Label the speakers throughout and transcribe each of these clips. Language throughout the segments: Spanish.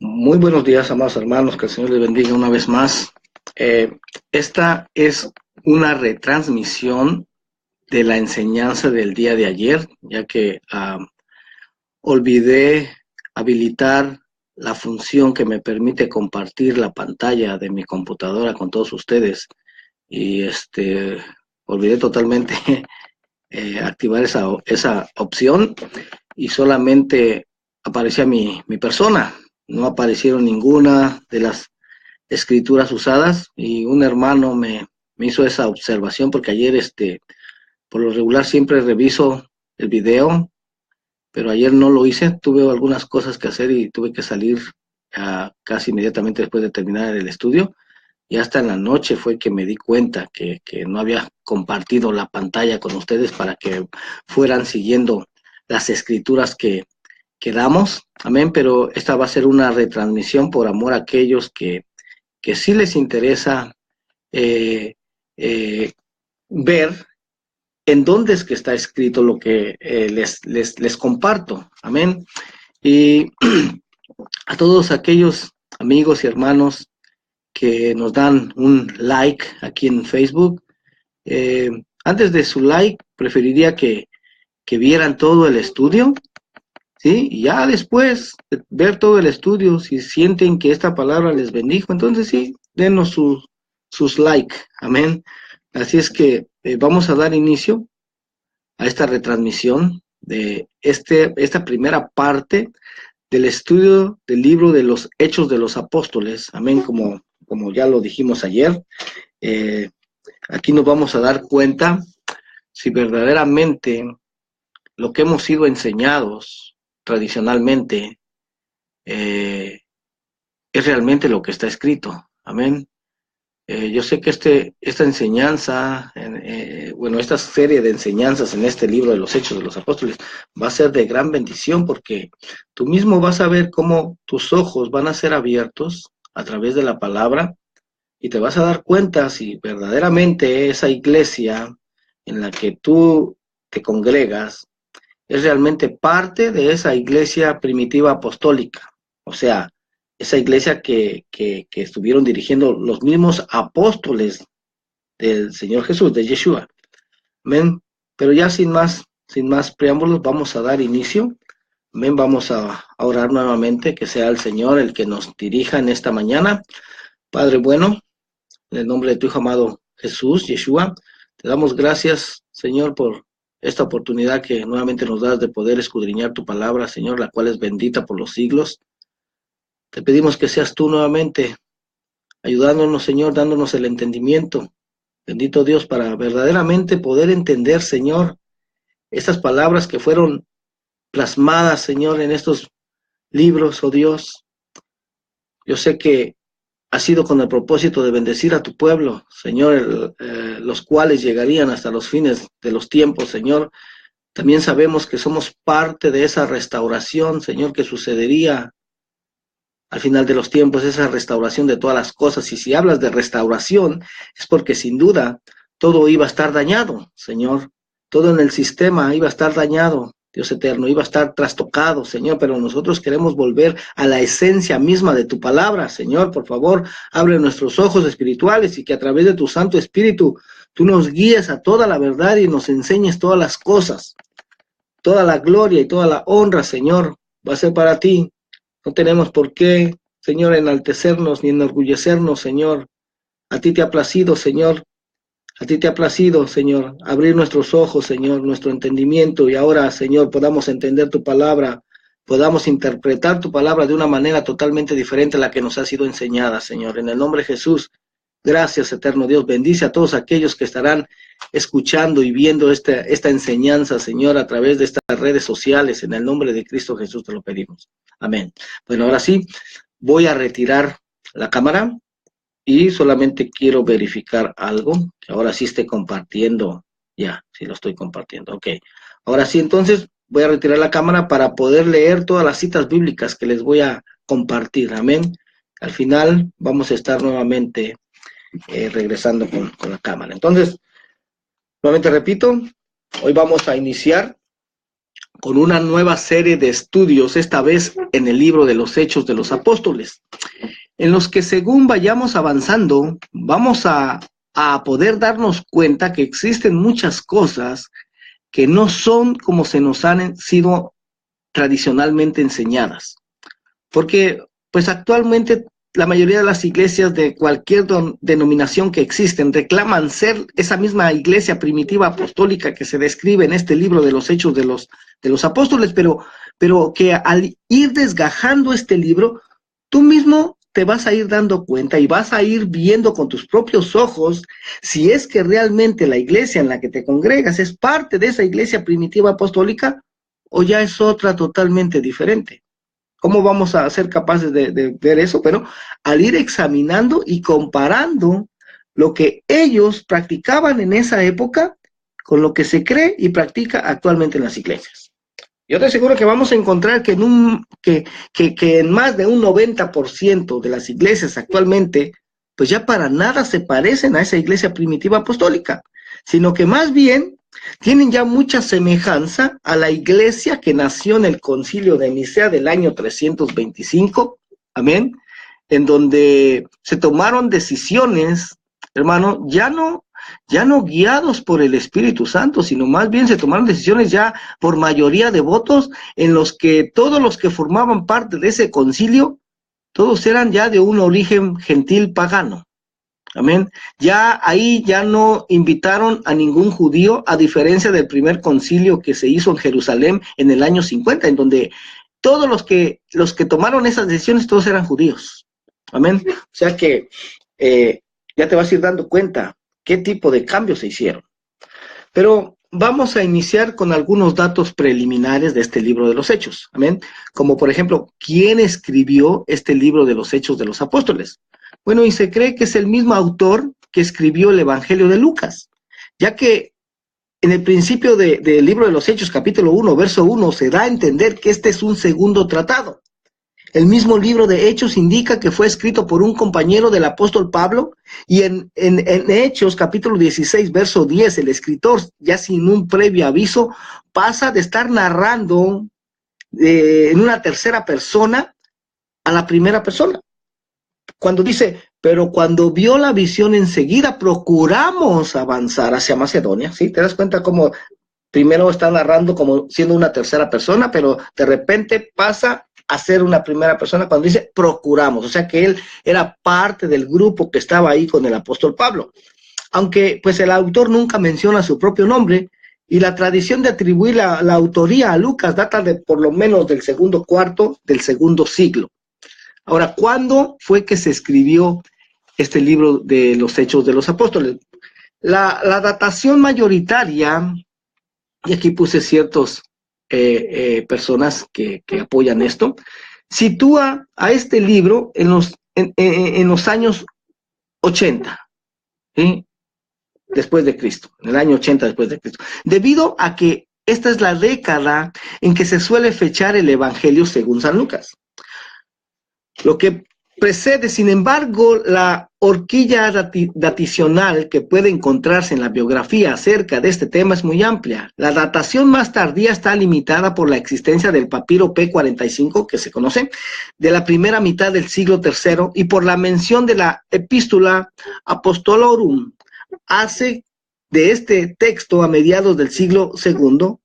Speaker 1: Muy buenos días, amados hermanos, que el Señor les bendiga una vez más. Esta es una retransmisión de la enseñanza del día de ayer, ya que olvidé habilitar la función que me permite compartir la pantalla de mi computadora con todos ustedes y olvidé totalmente activar esa opción y solamente aparecía mi persona. No aparecieron ninguna de las escrituras usadas y un hermano me hizo esa observación porque ayer por lo regular siempre reviso el video, pero ayer no lo hice, tuve algunas cosas que hacer y tuve que salir casi inmediatamente después de terminar el estudio y hasta en la noche fue que me di cuenta que no había compartido la pantalla con ustedes para que fueran siguiendo las escrituras que damos, amén, pero esta va a ser una retransmisión por amor a aquellos que sí les interesa eh, eh, ver en dónde es que está escrito lo que les comparto, amén. Y a todos aquellos amigos y hermanos que nos dan un like aquí en Facebook, antes de su like, preferiría que vieran todo el estudio, ¿sí? Y ya después de ver todo el estudio, si sienten que esta palabra les bendijo, entonces sí, denos sus like, amén. Así es que vamos a dar inicio a esta retransmisión de esta primera parte del estudio del libro de los Hechos de los Apóstoles, amén, como ya lo dijimos ayer. Eh, Aquí nos vamos a dar cuenta si verdaderamente lo que hemos sido enseñados tradicionalmente es realmente lo que está escrito. Amén. Yo sé que esta enseñanza, bueno, esta serie de enseñanzas en este libro de los Hechos de los Apóstoles va a ser de gran bendición porque tú mismo vas a ver cómo tus ojos van a ser abiertos a través de la palabra y te vas a dar cuenta si verdaderamente esa iglesia en la que tú te congregas es realmente parte de esa iglesia primitiva apostólica. O sea, esa iglesia que estuvieron dirigiendo los mismos apóstoles del Señor Jesús, de Yeshua. Amén. Pero ya sin más preámbulos, vamos a dar inicio. Amén. Vamos a orar nuevamente, que sea el Señor el que nos dirija en esta mañana. Padre bueno, en el nombre de tu Hijo amado Jesús, Yeshua, te damos gracias, Señor, por esta oportunidad que nuevamente nos das de poder escudriñar tu palabra, Señor, la cual es bendita por los siglos. Te pedimos que seas tú nuevamente ayudándonos, Señor, dándonos el entendimiento. Bendito Dios, para verdaderamente poder entender, Señor, estas palabras que fueron plasmadas, Señor, en estos libros, oh Dios. Yo sé que ha sido con el propósito de bendecir a tu pueblo, Señor, los cuales llegarían hasta los fines de los tiempos, Señor. También sabemos que somos parte de esa restauración, Señor, que sucedería al final de los tiempos, esa restauración de todas las cosas. Y si hablas de restauración, es porque sin duda todo iba a estar dañado, Señor. Todo en el sistema iba a estar dañado, Dios eterno, iba a estar trastocado, Señor, pero nosotros queremos volver a la esencia misma de tu palabra, Señor. Por favor, abre nuestros ojos espirituales y que a través de tu Santo Espíritu tú nos guíes a toda la verdad y nos enseñes todas las cosas. Toda la gloria y toda la honra, Señor, va a ser para ti. No tenemos por qué, Señor, enaltecernos ni enorgullecernos, Señor. A ti te ha placido, Señor. A ti te ha placido, Señor, abrir nuestros ojos, Señor, nuestro entendimiento y ahora, Señor, podamos entender tu palabra, podamos interpretar tu palabra de una manera totalmente diferente a la que nos ha sido enseñada, Señor. En el nombre de Jesús, gracias, eterno Dios. Bendice a todos aquellos que estarán escuchando y viendo esta enseñanza, Señor, a través de estas redes sociales. En el nombre de Cristo Jesús te lo pedimos. Amén. Bueno, ahora sí, voy a retirar la cámara. Y solamente quiero verificar algo, que ahora sí esté compartiendo. Ya, sí lo estoy compartiendo. Ok. Ahora sí, entonces voy a retirar la cámara para poder leer todas las citas bíblicas que les voy a compartir. Amén. Al final vamos a estar nuevamente regresando con la cámara. Entonces, nuevamente repito, hoy vamos a iniciar con una nueva serie de estudios, esta vez en el libro de los Hechos de los Apóstoles, en los que según vayamos avanzando, vamos a poder darnos cuenta que existen muchas cosas que no son como se nos han sido tradicionalmente enseñadas. Porque, pues actualmente, la mayoría de las iglesias de cualquier denominación que existen reclaman ser esa misma iglesia primitiva apostólica que se describe en este libro de los Hechos de los Apóstoles, pero que al ir desgajando este libro, tú mismo te vas a ir dando cuenta y vas a ir viendo con tus propios ojos si es que realmente la iglesia en la que te congregas es parte de esa iglesia primitiva apostólica o ya es otra totalmente diferente. ¿Cómo vamos a ser capaces de ver eso? Pero al ir examinando y comparando lo que ellos practicaban en esa época con lo que se cree y practica actualmente en las iglesias. Yo te aseguro que vamos a encontrar que en más de un 90% de las iglesias actualmente, pues ya para nada se parecen a esa iglesia primitiva apostólica, sino que más bien tienen ya mucha semejanza a la iglesia que nació en el concilio de Nicea del año 325, amén, en donde se tomaron decisiones, hermano, ya no guiados por el Espíritu Santo, sino más bien se tomaron decisiones ya por mayoría de votos, en los que todos los que formaban parte de ese concilio, todos eran ya de un origen gentil pagano. Amén. Ya ahí ya no invitaron a ningún judío, a diferencia del primer concilio que se hizo en Jerusalén en el año 50, en donde todos los que tomaron esas decisiones, todos eran judíos. Amén. O sea que ya te vas a ir dando cuenta qué tipo de cambios se hicieron. Pero vamos a iniciar con algunos datos preliminares de este libro de los Hechos. Amén. Como por ejemplo, ¿quién escribió este libro de los Hechos de los Apóstoles? Bueno, y se cree que es el mismo autor que escribió el Evangelio de Lucas, ya que en el principio del libro de los Hechos, capítulo 1, verso 1, se da a entender que este es un segundo tratado. El mismo libro de Hechos indica que fue escrito por un compañero del apóstol Pablo, y en Hechos, capítulo 16, verso 10, el escritor, ya sin un previo aviso, pasa de estar narrando en una tercera persona a la primera persona. Cuando dice, pero cuando vio la visión enseguida procuramos avanzar hacia Macedonia, ¿sí? ¿Te das cuenta cómo primero está narrando como siendo una tercera persona, pero de repente pasa a ser una primera persona cuando dice procuramos? O sea que él era parte del grupo que estaba ahí con el apóstol Pablo. Aunque pues el autor nunca menciona su propio nombre, y la tradición de atribuir la autoría a Lucas data de por lo menos del segundo cuarto del segundo siglo. Ahora, ¿cuándo fue que se escribió este libro de los Hechos de los Apóstoles? La datación mayoritaria, y aquí puse ciertas personas que apoyan esto, sitúa a este libro en los años 80, ¿sí? Después de Cristo, en el año 80 después de Cristo, debido a que esta es la década en que se suele fechar el Evangelio según San Lucas. Lo que precede, sin embargo, la horquilla datacional que puede encontrarse en la biografía acerca de este tema es muy amplia. La datación más tardía está limitada por la existencia del papiro P45, que se conoce, de la primera mitad del siglo III, y por la mención de la Epístola Apostolorum, hace de este texto a mediados del siglo II,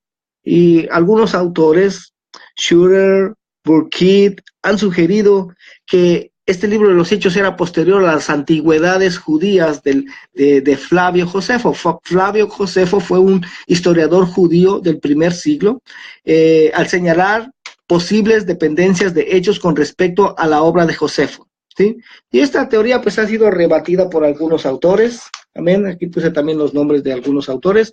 Speaker 1: y algunos autores, Schurer, Burkitt, han sugerido que este libro de los Hechos era posterior a las antigüedades judías de Flavio Josefo. Flavio Josefo fue un historiador judío del primer siglo, al señalar posibles dependencias de Hechos con respecto a la obra de Josefo, ¿sí? Y esta teoría pues ha sido rebatida por algunos autores. Amén. Aquí puse también los nombres de algunos autores.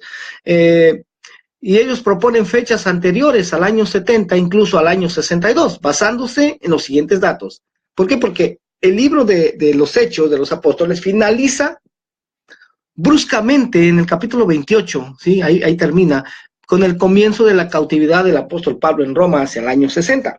Speaker 1: Y ellos proponen fechas anteriores al año 70, incluso al año 62, basándose en los siguientes datos. ¿Por qué? Porque el libro de los Hechos de los Apóstoles finaliza bruscamente en el capítulo 28, ¿sí? Ahí termina, con el comienzo de la cautividad del apóstol Pablo en Roma hacia el año 60.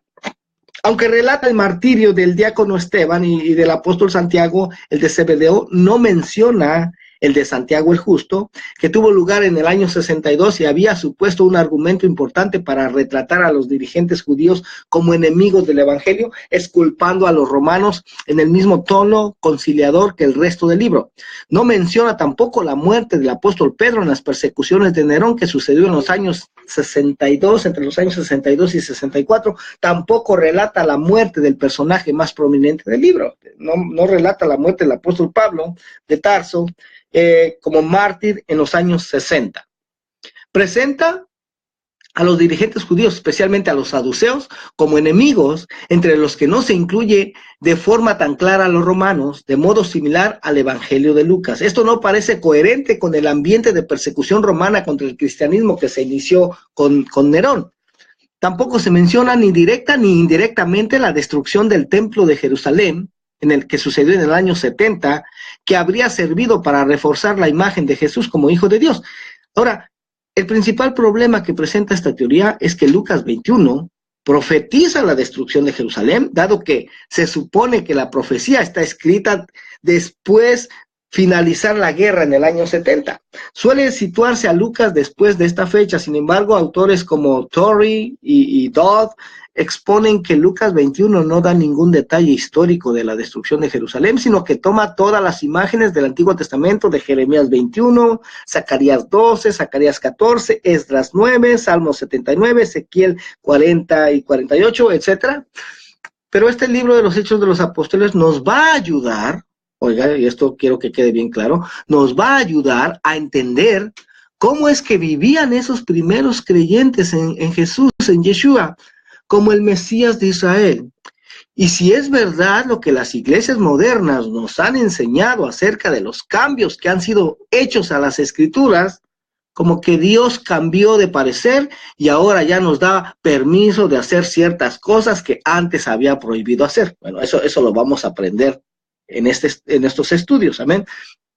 Speaker 1: Aunque relata el martirio del diácono Esteban y del apóstol Santiago, el de Zebedeo, no menciona el de Santiago el Justo, que tuvo lugar en el año 62 y había supuesto un argumento importante para retratar a los dirigentes judíos como enemigos del Evangelio, exculpando a los romanos en el mismo tono conciliador que el resto del libro. No menciona tampoco la muerte del apóstol Pedro en las persecuciones de Nerón que sucedió en los años 62, entre los años 62 y 64. Tampoco relata la muerte del personaje más prominente del libro. No relata la muerte del apóstol Pablo de Tarso como mártir en los años 60. Presenta a los dirigentes judíos, especialmente a los saduceos, como enemigos, entre los que no se incluye de forma tan clara a los romanos, de modo similar al Evangelio de Lucas. Esto no parece coherente con el ambiente de persecución romana contra el cristianismo que se inició con Nerón. Tampoco se menciona ni directa ni indirectamente la destrucción del templo de Jerusalén, en el que sucedió en el año 70, que habría servido para reforzar la imagen de Jesús como Hijo de Dios. Ahora, el principal problema que presenta esta teoría es que Lucas 21 profetiza la destrucción de Jerusalén, dado que se supone que la profecía está escrita después finalizar la guerra en el año 70. Suele situarse a Lucas después de esta fecha. Sin embargo, autores como Torrey y Dodd exponen que Lucas 21 no da ningún detalle histórico de la destrucción de Jerusalén, sino que toma todas las imágenes del Antiguo Testamento, de Jeremías 21, Zacarías 12, Zacarías 14, Esdras 9, Salmos 79, Ezequiel 40 y 48, etc. Pero este libro de los Hechos de los Apóstoles nos va a ayudar, oiga, y esto quiero que quede bien claro, nos va a ayudar a entender cómo es que vivían esos primeros creyentes en Jesús, en Yeshua, como el Mesías de Israel. Y si es verdad lo que las iglesias modernas nos han enseñado acerca de los cambios que han sido hechos a las Escrituras, como que Dios cambió de parecer y ahora ya nos da permiso de hacer ciertas cosas que antes había prohibido hacer. Bueno, eso lo vamos a aprender en estos estudios, amén.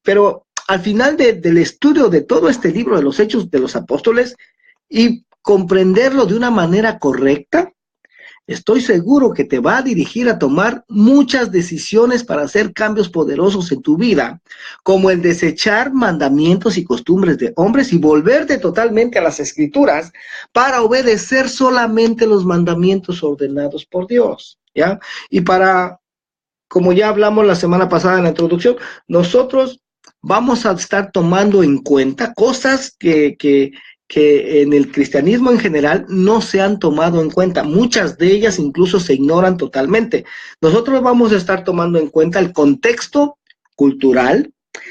Speaker 1: Pero al final del estudio de todo este libro de los Hechos de los Apóstoles y comprenderlo de una manera correcta, estoy seguro que te va a dirigir a tomar muchas decisiones para hacer cambios poderosos en tu vida, como el desechar mandamientos y costumbres de hombres y volverte totalmente a las Escrituras para obedecer solamente los mandamientos ordenados por Dios, ¿ya? Y como ya hablamos la semana pasada en la introducción, nosotros vamos a estar tomando en cuenta cosas que en el cristianismo en general no se han tomado en cuenta. Muchas de ellas incluso se ignoran totalmente. Nosotros vamos a estar tomando en cuenta el contexto cultural,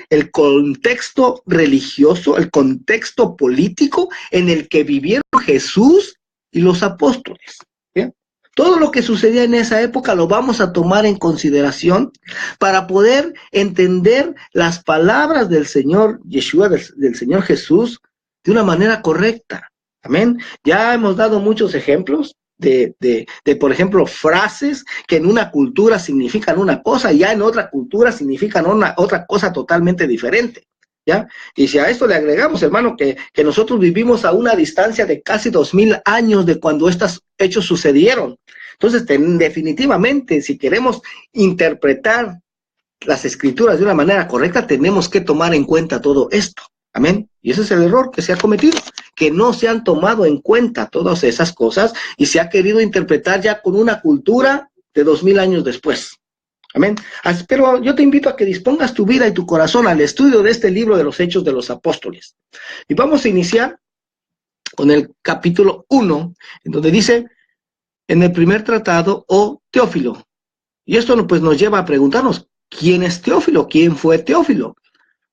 Speaker 1: el contexto religioso, el contexto político en el que vivieron Jesús y los apóstoles. ¿Bien? Todo lo que sucedía en esa época lo vamos a tomar en consideración para poder entender las palabras del Señor Yeshua, del Señor Jesús, de una manera correcta. Amén. Ya hemos dado muchos ejemplos de, por ejemplo, frases que en una cultura significan una cosa y ya en otra cultura significan otra cosa totalmente diferente. ¿Ya? Y si a esto le agregamos, hermano, que nosotros vivimos a una distancia de casi 2000 años de cuando estos hechos sucedieron. Entonces, definitivamente, si queremos interpretar las Escrituras de una manera correcta, tenemos que tomar en cuenta todo esto. Amén. Y ese es el error que se ha cometido, que no se han tomado en cuenta todas esas cosas y se ha querido interpretar ya con una cultura de 2000 años después. Amén. Pero yo te invito a que dispongas tu vida y tu corazón al estudio de este libro de los Hechos de los Apóstoles. Y vamos a iniciar con el capítulo 1, en donde dice, en el primer tratado, oh Teófilo. Y esto pues nos lleva a preguntarnos, ¿quién es Teófilo? ¿Quién fue Teófilo?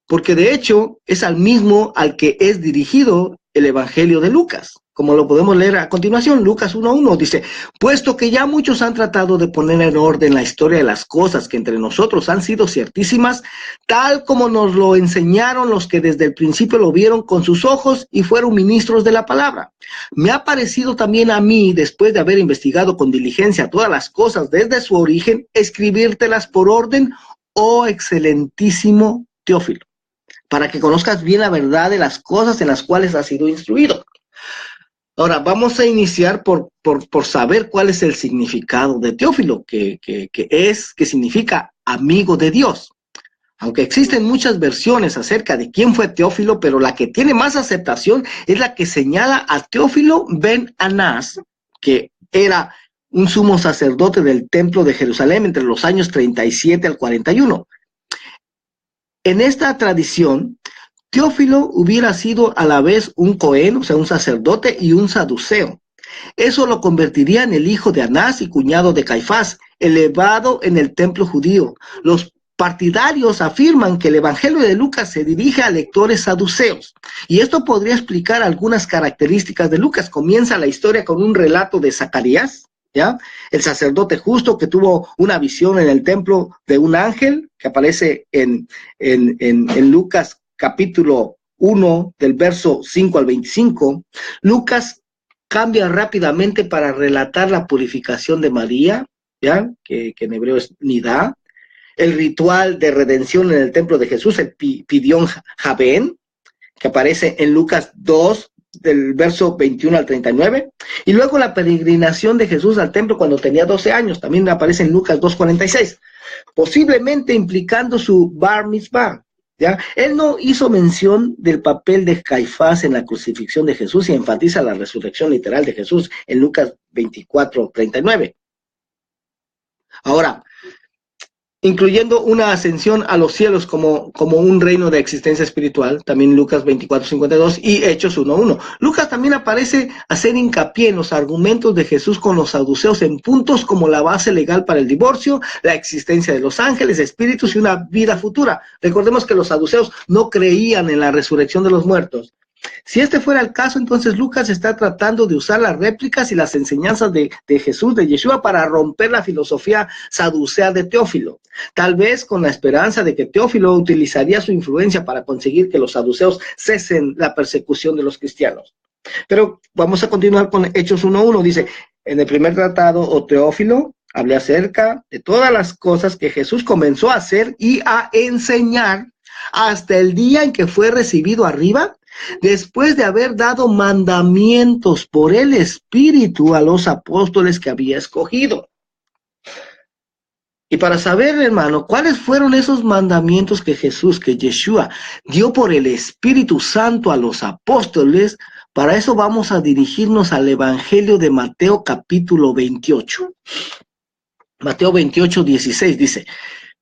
Speaker 1: Porque de hecho es al mismo al que es dirigido el Evangelio de Lucas, como lo podemos leer a continuación. Lucas 1:1 dice, puesto que ya muchos han tratado de poner en orden la historia de las cosas que entre nosotros han sido ciertísimas, tal como nos lo enseñaron los que desde el principio lo vieron con sus ojos y fueron ministros de la palabra. Me ha parecido también a mí, después de haber investigado con diligencia todas las cosas desde su origen, escribírtelas por orden, oh excelentísimo Teófilo, para que conozcas bien la verdad de las cosas en las cuales has sido instruido. Ahora, vamos a iniciar por saber cuál es el significado de Teófilo, que significa amigo de Dios. Aunque existen muchas versiones acerca de quién fue Teófilo, pero la que tiene más aceptación es la que señala a Teófilo ben Anás, que era un sumo sacerdote del templo de Jerusalén entre los años 37 al 41. En esta tradición, Teófilo hubiera sido a la vez un cohen, o sea, un sacerdote, y un saduceo. Eso lo convertiría en el hijo de Anás y cuñado de Caifás, elevado en el templo judío. Los partidarios afirman que el Evangelio de Lucas se dirige a lectores saduceos, y esto podría explicar algunas características de Lucas. Comienza la historia con un relato de Zacarías, ¿ya? El sacerdote justo que tuvo una visión en el templo de un ángel, que aparece en Lucas capítulo 1, del verso 5 al 25. Lucas cambia rápidamente para relatar la purificación de María, ¿ya? Que en hebreo es Nidá, el ritual de redención en el templo de Jesús, el Pidión Javén, que aparece en Lucas 2, del verso 21 al 39, y luego la peregrinación de Jesús al templo cuando tenía 12 años, también aparece en Lucas 2:46, posiblemente implicando su bar mitzvah, ¿ya? Él no hizo mención del papel de Caifás en la crucifixión de Jesús y enfatiza la resurrección literal de Jesús en Lucas 24:39. Ahora, incluyendo una ascensión a los cielos como un reino de existencia espiritual, también Lucas 24:52 y Hechos 1:1. Lucas también aparece hacer hincapié en los argumentos de Jesús con los saduceos en puntos como la base legal para el divorcio, la existencia de los ángeles, espíritus y una vida futura. Recordemos que los saduceos no creían en la resurrección de los muertos. Si este fuera el caso, entonces Lucas está tratando de usar las réplicas y las enseñanzas de Jesús, de Yeshua, para romper la filosofía saducea de Teófilo. Tal vez con la esperanza de que Teófilo utilizaría su influencia para conseguir que los saduceos cesen la persecución de los cristianos. Pero vamos a continuar con Hechos 1:1. Dice, en el primer tratado, o Teófilo, hablé acerca de todas las cosas que Jesús comenzó a hacer y a enseñar hasta el día en que fue recibido arriba, después de haber dado mandamientos por el Espíritu a los apóstoles que había escogido. Y para saber, hermano, cuáles fueron esos mandamientos que Yeshua dio por el Espíritu Santo a los apóstoles, para eso vamos a dirigirnos al Evangelio de Mateo capítulo 28. Mateo 28:16 dice,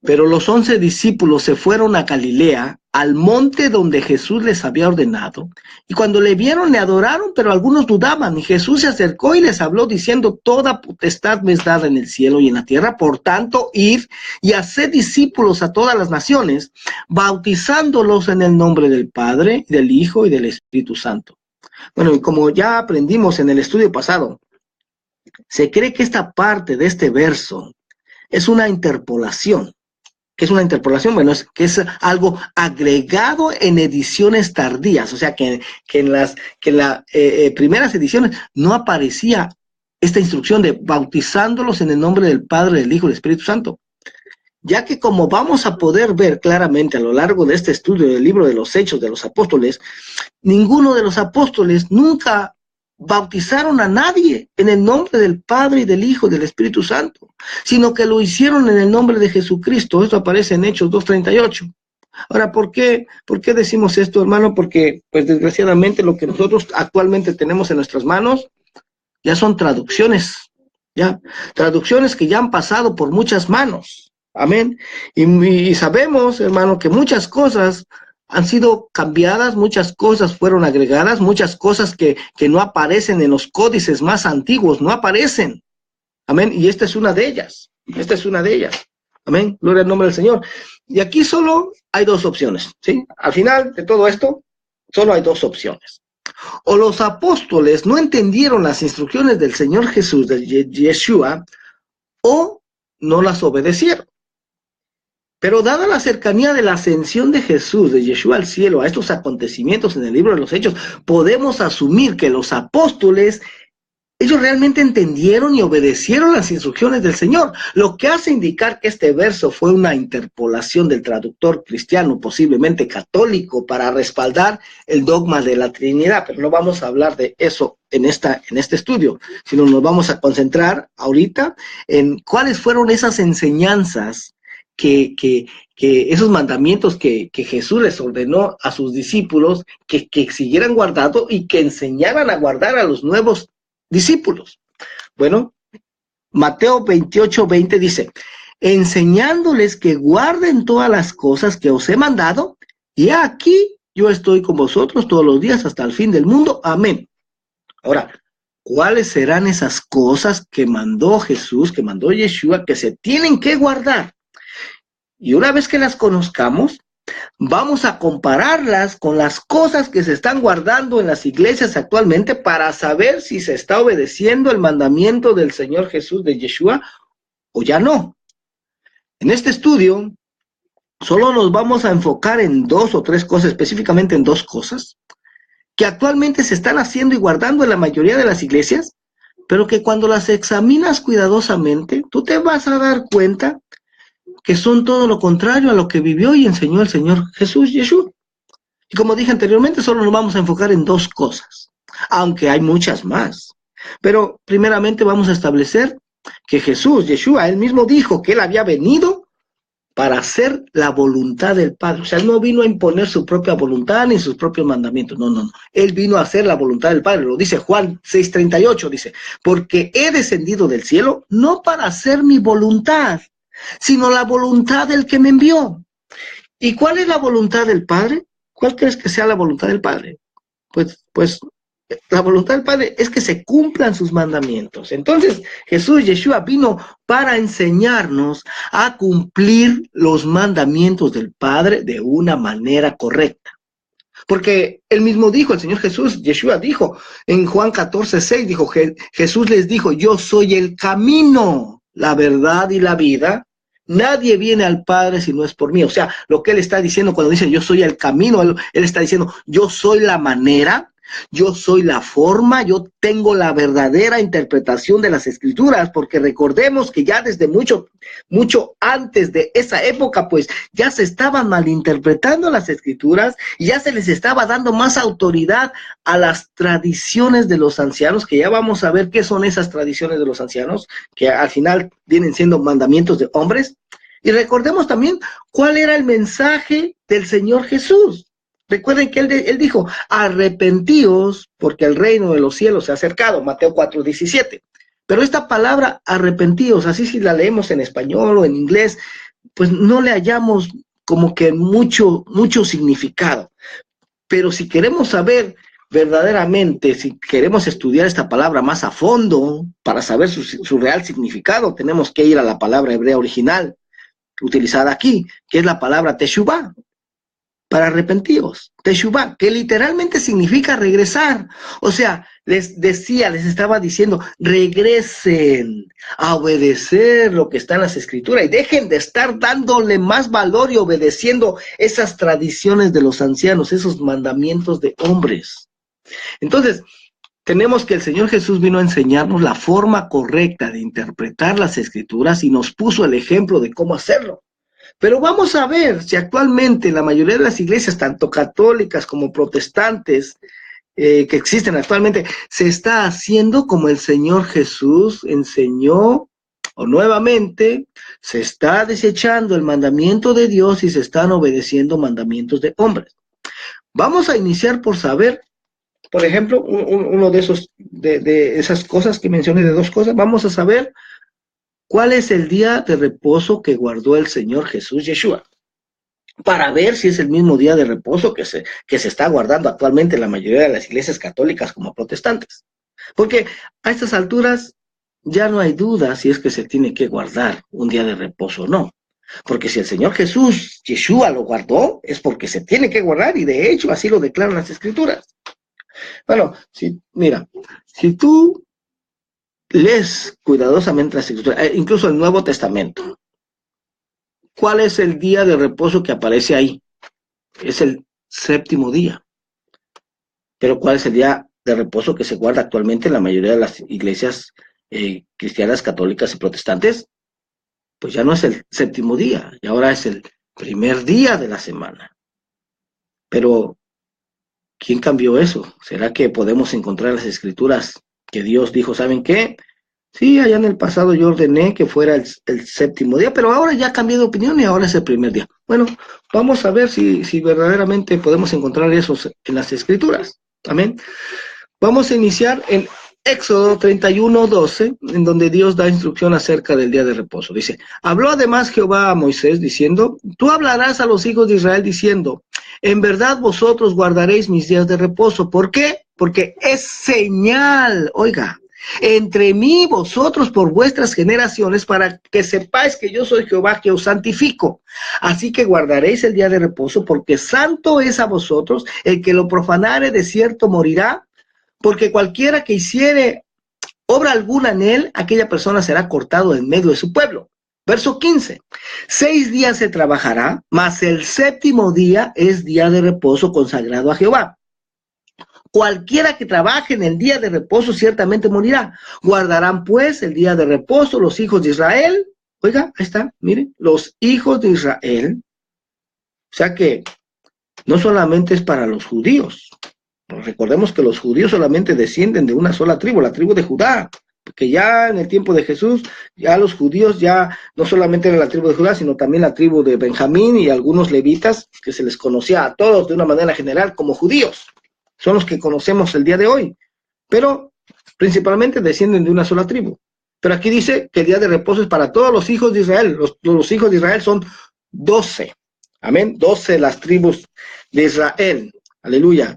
Speaker 1: pero los 11 discípulos se fueron a Galilea, al monte donde Jesús les había ordenado, y cuando le vieron le adoraron, pero algunos dudaban, y Jesús se acercó y les habló diciendo, toda potestad me es dada en el cielo y en la tierra, por tanto, id y haced discípulos a todas las naciones, bautizándolos en el nombre del Padre, del Hijo y del Espíritu Santo. Bueno, y como ya aprendimos en el estudio pasado, se cree que esta parte de este verso es una interpolación. ¿Qué es una interpolación? Bueno, es que es algo agregado en ediciones tardías, o sea que en las primeras ediciones no aparecía esta instrucción de bautizándolos en el nombre del Padre, del Hijo y del Espíritu Santo. Ya que, como vamos a poder ver claramente a lo largo de este estudio del libro de los Hechos de los Apóstoles, ninguno de los apóstoles nunca bautizaron a nadie en el nombre del Padre y del Hijo y del Espíritu Santo, sino que lo hicieron en el nombre de Jesucristo. Esto aparece en Hechos 2:38. Ahora, ¿por qué decimos esto, hermano? Porque, pues, desgraciadamente, lo que nosotros actualmente tenemos en nuestras manos ya son traducciones, ya, traducciones que ya han pasado por muchas manos. Amén. Y sabemos, hermano, que muchas cosas han sido cambiadas, muchas cosas fueron agregadas, muchas cosas que no aparecen en los códices más antiguos, no aparecen. Amén. Y esta es una de ellas. Esta es una de ellas. Amén. Gloria al nombre del Señor. Y aquí solo hay dos opciones, ¿sí? Al final de todo esto, solo hay dos opciones. O los apóstoles no entendieron las instrucciones del Señor Jesús, de Yeshua, o no las obedecieron. Pero dada la cercanía de la ascensión de Jesús, de Yeshua al cielo, a estos acontecimientos en el libro de los Hechos, podemos asumir que los apóstoles, ellos realmente entendieron y obedecieron las instrucciones del Señor, lo que hace indicar que este verso fue una interpolación del traductor cristiano, posiblemente católico, para respaldar el dogma de la Trinidad. Pero no vamos a hablar de eso en este estudio, sino nos vamos a concentrar ahorita en cuáles fueron esas enseñanzas que esos mandamientos que Jesús les ordenó a sus discípulos que siguieran guardando y que enseñaran a guardar a los nuevos discípulos. Bueno, Mateo 28:20 dice, enseñándoles que guarden todas las cosas que os he mandado, y aquí yo estoy con vosotros todos los días hasta el fin del mundo. Amén. Ahora, ¿cuáles serán esas cosas que mandó Jesús, que mandó Yeshua, que se tienen que guardar? Y una vez que las conozcamos, vamos a compararlas con las cosas que se están guardando en las iglesias actualmente para saber si se está obedeciendo el mandamiento del Señor Jesús, de Yeshua, o ya no. En este estudio, solo nos vamos a enfocar en 2 o 3 cosas, específicamente en 2 cosas, que actualmente se están haciendo y guardando en la mayoría de las iglesias, pero que cuando las examinas cuidadosamente, tú te vas a dar cuenta que son todo lo contrario a lo que vivió y enseñó el Señor Jesús, Yeshua. Y como dije anteriormente, solo nos vamos a enfocar en 2 cosas, aunque hay muchas más. Pero primeramente vamos a establecer que Jesús, Yeshua, él mismo dijo que él había venido para hacer la voluntad del Padre. O sea, él no vino a imponer su propia voluntad ni sus propios mandamientos. No, no, no. Él vino a hacer la voluntad del Padre. Lo dice Juan 6:38, dice, porque he descendido del cielo no para hacer mi voluntad, sino la voluntad del que me envió. ¿Y cuál es la voluntad del Padre? ¿Cuál crees que sea la voluntad del Padre? Pues la voluntad del Padre es que se cumplan sus mandamientos. Entonces, Jesús, Yeshua, vino para enseñarnos a cumplir los mandamientos del Padre de una manera correcta. Porque él mismo dijo, el Señor Jesús, Yeshua dijo, en Juan 14:6, dijo, Jesús les dijo, yo soy el camino, la verdad y la vida. Nadie viene al Padre si no es por mí. O sea, lo que él está diciendo cuando dice yo soy el camino, él está diciendo yo soy la manera, yo soy la forma, yo tengo la verdadera interpretación de las Escrituras, porque recordemos que ya desde mucho antes de esa época, pues ya se estaban malinterpretando las Escrituras y ya se les estaba dando más autoridad a las tradiciones de los ancianos, que ya vamos a ver qué son esas tradiciones de los ancianos, que al final vienen siendo mandamientos de hombres. Y recordemos también cuál era el mensaje del Señor Jesús. Recuerden que él dijo, arrepentíos porque el reino de los cielos se ha acercado, Mateo 4:17. Pero esta palabra arrepentíos, así si la leemos en español o en inglés, pues no le hallamos como que mucho significado. Pero si queremos saber verdaderamente, si queremos estudiar esta palabra más a fondo, para saber su real significado, tenemos que ir a la palabra hebrea original utilizada aquí, que es la palabra teshuvah, para arrepentidos, teshuvah, que literalmente significa regresar. O sea, les estaba diciendo, regresen a obedecer lo que está en las Escrituras y dejen de estar dándole más valor y obedeciendo esas tradiciones de los ancianos, esos mandamientos de hombres. Entonces, tenemos que el Señor Jesús vino a enseñarnos la forma correcta de interpretar las Escrituras y nos puso el ejemplo de cómo hacerlo. Pero vamos a ver si actualmente la mayoría de las iglesias, tanto católicas como protestantes, que existen actualmente, se está haciendo como el Señor Jesús enseñó, o nuevamente se está desechando el mandamiento de Dios y se están obedeciendo mandamientos de hombres. Vamos a iniciar por saber, por ejemplo, uno de esas cosas que mencioné, de 2 cosas, vamos a saber ¿cuál es el día de reposo que guardó el Señor Jesús Yeshua? Para ver si es el mismo día de reposo que se está guardando actualmente en la mayoría de las iglesias católicas como protestantes. Porque a estas alturas ya no hay duda si es que se tiene que guardar un día de reposo o no. Porque si el Señor Jesús, Yeshua, lo guardó, es porque se tiene que guardar, y de hecho así lo declaran las Escrituras. Bueno, mira, si tú lees cuidadosamente las Escrituras, incluso el Nuevo Testamento, ¿cuál es el día de reposo que aparece ahí? Es el 7º día. Pero ¿cuál es el día de reposo que se guarda actualmente en la mayoría de las iglesias cristianas, católicas y protestantes? Pues ya no es el 7º día, y ahora es el primer día de la semana. Pero ¿quién cambió eso? ¿Será que podemos encontrar en las Escrituras que Dios dijo, ¿saben qué? Sí, allá en el pasado yo ordené que fuera el séptimo día, pero ahora ya cambié de opinión y ahora es el primer día. Bueno, vamos a ver si verdaderamente podemos encontrar eso en las escrituras. Amén. Vamos a iniciar en Éxodo 31:12, en donde Dios da instrucción acerca del día de reposo. Dice, habló además Jehová a Moisés diciendo, tú hablarás a los hijos de Israel diciendo, en verdad vosotros guardaréis mis días de reposo. ¿Por qué? Porque es señal, oiga, entre mí y vosotros por vuestras generaciones, para que sepáis que yo soy Jehová que os santifico. Así que guardaréis el día de reposo, porque santo es a vosotros, el que lo profanare de cierto morirá, porque cualquiera que hiciere obra alguna en él, aquella persona será cortado en medio de su pueblo. Verso 15, 6 días se trabajará, mas el séptimo día es día de reposo consagrado a Jehová. Cualquiera que trabaje en el día de reposo ciertamente morirá. Guardarán pues el día de reposo los hijos de Israel. Oiga, ahí está, miren, los hijos de Israel. O sea que no solamente es para los judíos. Recordemos que los judíos solamente descienden de una sola tribu, la tribu de Judá. Porque ya en el tiempo de Jesús, ya los judíos ya no solamente era la tribu de Judá, sino también la tribu de Benjamín y algunos levitas, que se les conocía a todos de una manera general como judíos. Son los que conocemos el día de hoy, pero principalmente descienden de una sola tribu. Pero aquí dice que el día de reposo es para todos los hijos de Israel. Los hijos de Israel son 12. Amén. 12 las tribus de Israel. Aleluya.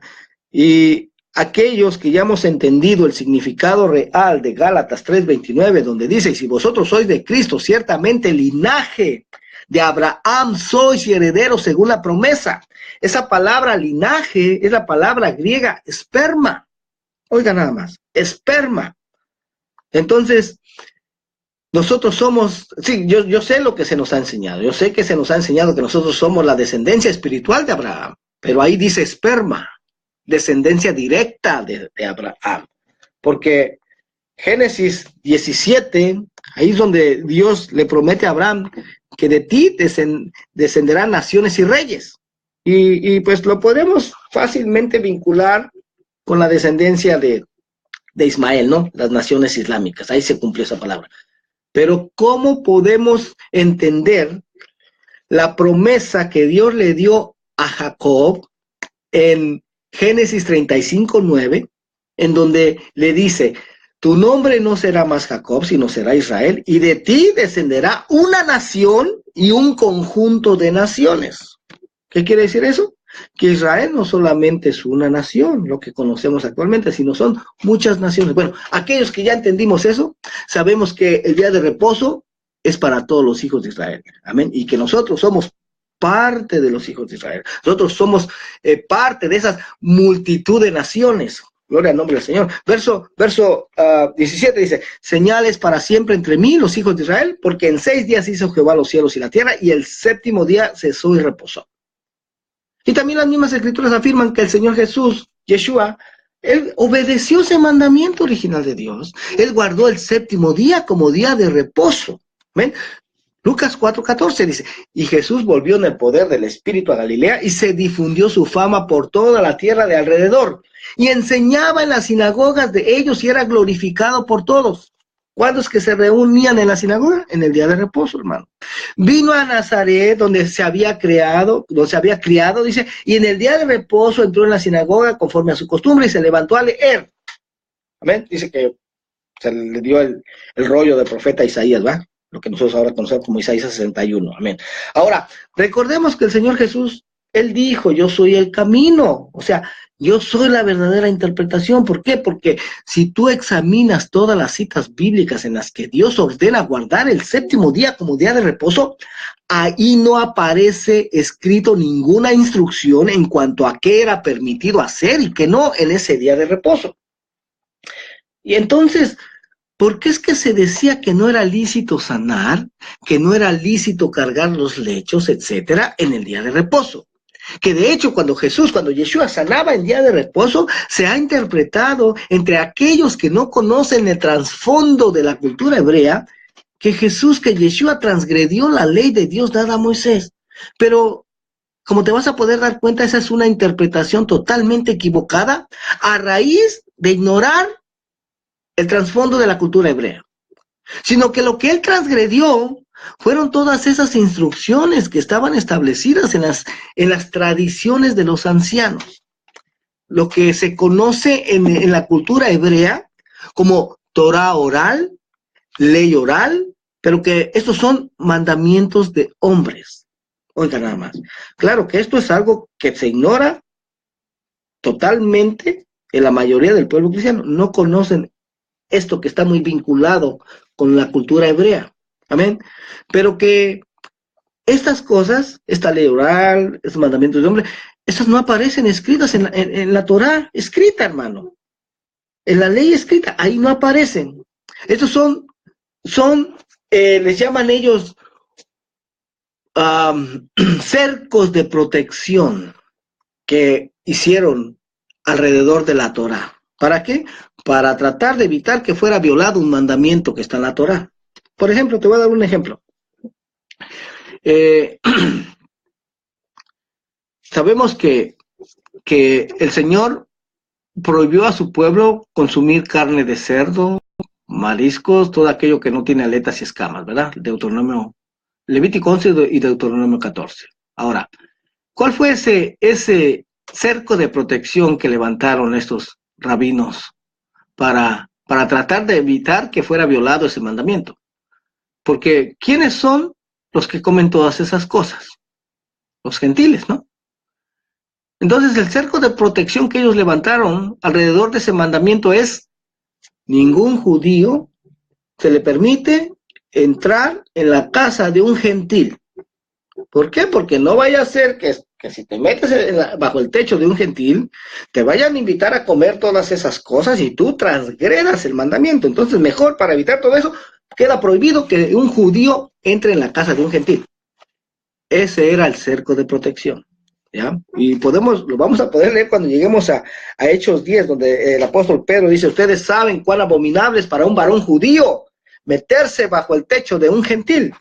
Speaker 1: Y aquellos que ya hemos entendido el significado real de Gálatas 3:29, donde dice, y si vosotros sois de Cristo, ciertamente el linaje de Abraham sois y herederos según la promesa. Esa palabra linaje es la palabra griega esperma. Oiga nada más, esperma. Entonces, nosotros somos, sí, yo sé lo que se nos ha enseñado. Yo sé que se nos ha enseñado que nosotros somos la descendencia espiritual de Abraham, pero ahí dice esperma, descendencia directa de Abraham. Porque Génesis 17, ahí es donde Dios le promete a Abraham que de ti descenderán naciones y reyes. Y pues lo podemos fácilmente vincular con la descendencia de Ismael, ¿no? Las naciones islámicas, ahí se cumplió esa palabra. Pero ¿cómo podemos entender la promesa que Dios le dio a Jacob en Génesis 35:9, en donde le dice, tu nombre no será más Jacob, sino será Israel, y de ti descenderá una nación y un conjunto de naciones? ¿Qué quiere decir eso? Que Israel no solamente es una nación, lo que conocemos actualmente, sino son muchas naciones. Bueno, aquellos que ya entendimos eso, sabemos que el día de reposo es para todos los hijos de Israel. Amén. Y que nosotros somos parte de los hijos de Israel. Nosotros somos parte de esas multitud de naciones. Gloria al nombre del Señor. Verso 17 dice, señales para siempre entre mí, los hijos de Israel, porque en 6 días hizo Jehová los cielos y la tierra, y el séptimo día cesó y reposó. Y también las mismas escrituras afirman que el Señor Jesús, Yeshua, él obedeció ese mandamiento original de Dios. Él guardó el séptimo día como día de reposo. ¿Ven? Lucas 4:14 dice, y Jesús volvió en el poder del Espíritu a Galilea y se difundió su fama por toda la tierra de alrededor. Y enseñaba en las sinagogas de ellos y era glorificado por todos. ¿Cuándo es que se reunían en la sinagoga? En el día de reposo, hermano. Vino a Nazaret, donde se había criado, dice, y en el día de reposo entró en la sinagoga conforme a su costumbre y se levantó a leer. Amén. Dice que se le dio el rollo del profeta Isaías, ¿va? Lo que nosotros ahora conocemos como Isaías 61. Amén. Ahora, recordemos que el Señor Jesús, Él dijo, yo soy el camino. O sea, yo soy la verdadera interpretación. ¿Por qué? Porque si tú examinas todas las citas bíblicas en las que Dios ordena guardar el séptimo día como día de reposo, ahí no aparece escrito ninguna instrucción en cuanto a qué era permitido hacer y qué no en ese día de reposo. Y entonces, ¿por qué es que se decía que no era lícito sanar, que no era lícito cargar los lechos, etcétera, en el día de reposo? Que de hecho cuando Yeshua sanaba en día de reposo, se ha interpretado entre aquellos que no conocen el trasfondo de la cultura hebrea, que Yeshua transgredió la ley de Dios dada a Moisés. Pero, como te vas a poder dar cuenta, esa es una interpretación totalmente equivocada a raíz de ignorar el trasfondo de la cultura hebrea. sino que lo que él transgredió fueron todas esas instrucciones que estaban establecidas en las tradiciones de los ancianos, lo que se conoce en la cultura hebrea como Torah oral, ley oral, pero que estos son mandamientos de hombres. Oiga nada más. Claro que esto es algo que se ignora totalmente en la mayoría del pueblo cristiano. No conocen esto que está muy vinculado con la cultura hebrea. Amén. Pero que estas cosas, esta ley oral, estos mandamientos de hombre, esas no aparecen escritas en la Torah escrita, hermano. En la ley escrita, ahí no aparecen. Estos son les llaman ellos cercos de protección que hicieron alrededor de la Torah. ¿Para qué? Para tratar de evitar que fuera violado un mandamiento que está en la Torah. Por ejemplo, te voy a dar un ejemplo. Sabemos que el Señor prohibió a su pueblo consumir carne de cerdo, mariscos, todo aquello que no tiene aletas y escamas, ¿verdad? Levítico 11 y Deuteronomio 14. Ahora, ¿cuál fue ese cerco de protección que levantaron estos rabinos para tratar de evitar que fuera violado ese mandamiento? Porque ¿quiénes son los que comen todas esas cosas? Los gentiles, ¿no? Entonces el cerco de protección que ellos levantaron alrededor de ese mandamiento es: ningún judío se le permite entrar en la casa de un gentil. ¿Por qué? Porque no vaya a ser que si te metes bajo el techo de un gentil, te vayan a invitar a comer todas esas cosas y tú transgredas el mandamiento. Entonces, mejor, para evitar todo eso, queda prohibido que un judío entre en la casa de un gentil. Ese era el cerco de protección, ¿ya? Y lo vamos a poder leer cuando lleguemos a Hechos 10, donde el apóstol Pedro dice: ustedes saben cuán abominable es para un varón judío meterse bajo el techo de un gentil.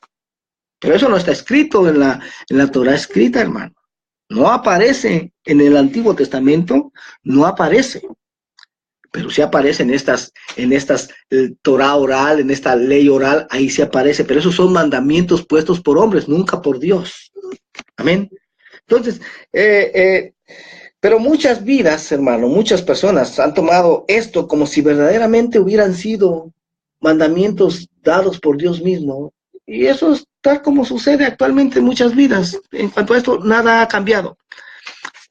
Speaker 1: Pero eso no está escrito en la Torah escrita, hermano. No aparece en el Antiguo Testamento, no aparece. Pero sí aparece en estas Torah oral, en esta ley oral, ahí sí aparece. Pero esos son mandamientos puestos por hombres, nunca por Dios. Amén. Entonces, pero muchas vidas, hermano, muchas personas han tomado esto como si verdaderamente hubieran sido mandamientos dados por Dios mismo. Y eso es tal como sucede actualmente en muchas vidas. En cuanto a esto, nada ha cambiado.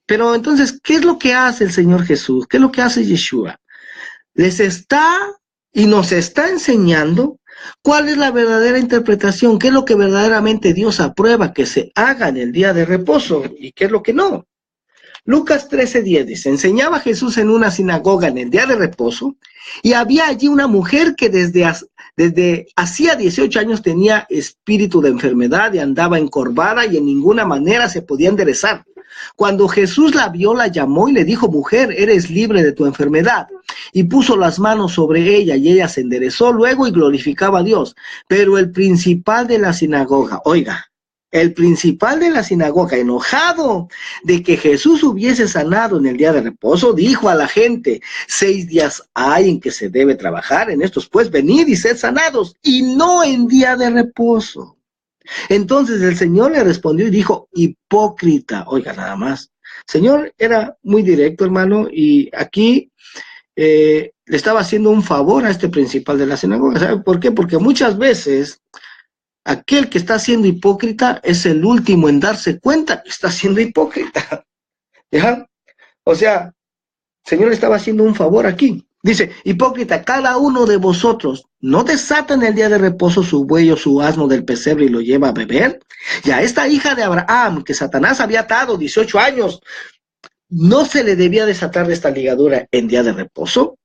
Speaker 1: Pero entonces, ¿qué es lo que hace el Señor Jesús? ¿Qué es lo que hace Yeshua? Les está y nos está enseñando cuál es la verdadera interpretación, qué es lo que verdaderamente Dios aprueba que se haga en el día de reposo y qué es lo que no. Lucas 13:10 dice: enseñaba Jesús en una sinagoga en el día de reposo, y había allí una mujer que desde hacía 18 años tenía espíritu de enfermedad y andaba encorvada y en ninguna manera se podía enderezar. Cuando Jesús la vio, la llamó y le dijo: mujer, eres libre de tu enfermedad. Y puso las manos sobre ella y ella se enderezó luego y glorificaba a Dios. Pero el principal de la sinagoga, oiga, el principal de la sinagoga, enojado de que Jesús hubiese sanado en el día de reposo, dijo a la gente: 6 días hay en que se debe trabajar, en estos pues venid y sed sanados, y no en día de reposo. Entonces el Señor le respondió y dijo: hipócrita. Oiga, nada más. El Señor era muy directo, hermano, y aquí le estaba haciendo un favor a este principal de la sinagoga. ¿Sabe por qué? Porque muchas veces aquel que está siendo hipócrita es el último en darse cuenta que está siendo hipócrita. ¿Ya? O sea, el Señor le estaba haciendo un favor aquí. Dice: hipócrita, cada uno de vosotros no desata en el día de reposo su buey o su asno del pesebre y lo lleva a beber. Y a esta hija de Abraham, que Satanás había atado 18 años, ¿no se le debía desatar de esta ligadura en día de reposo?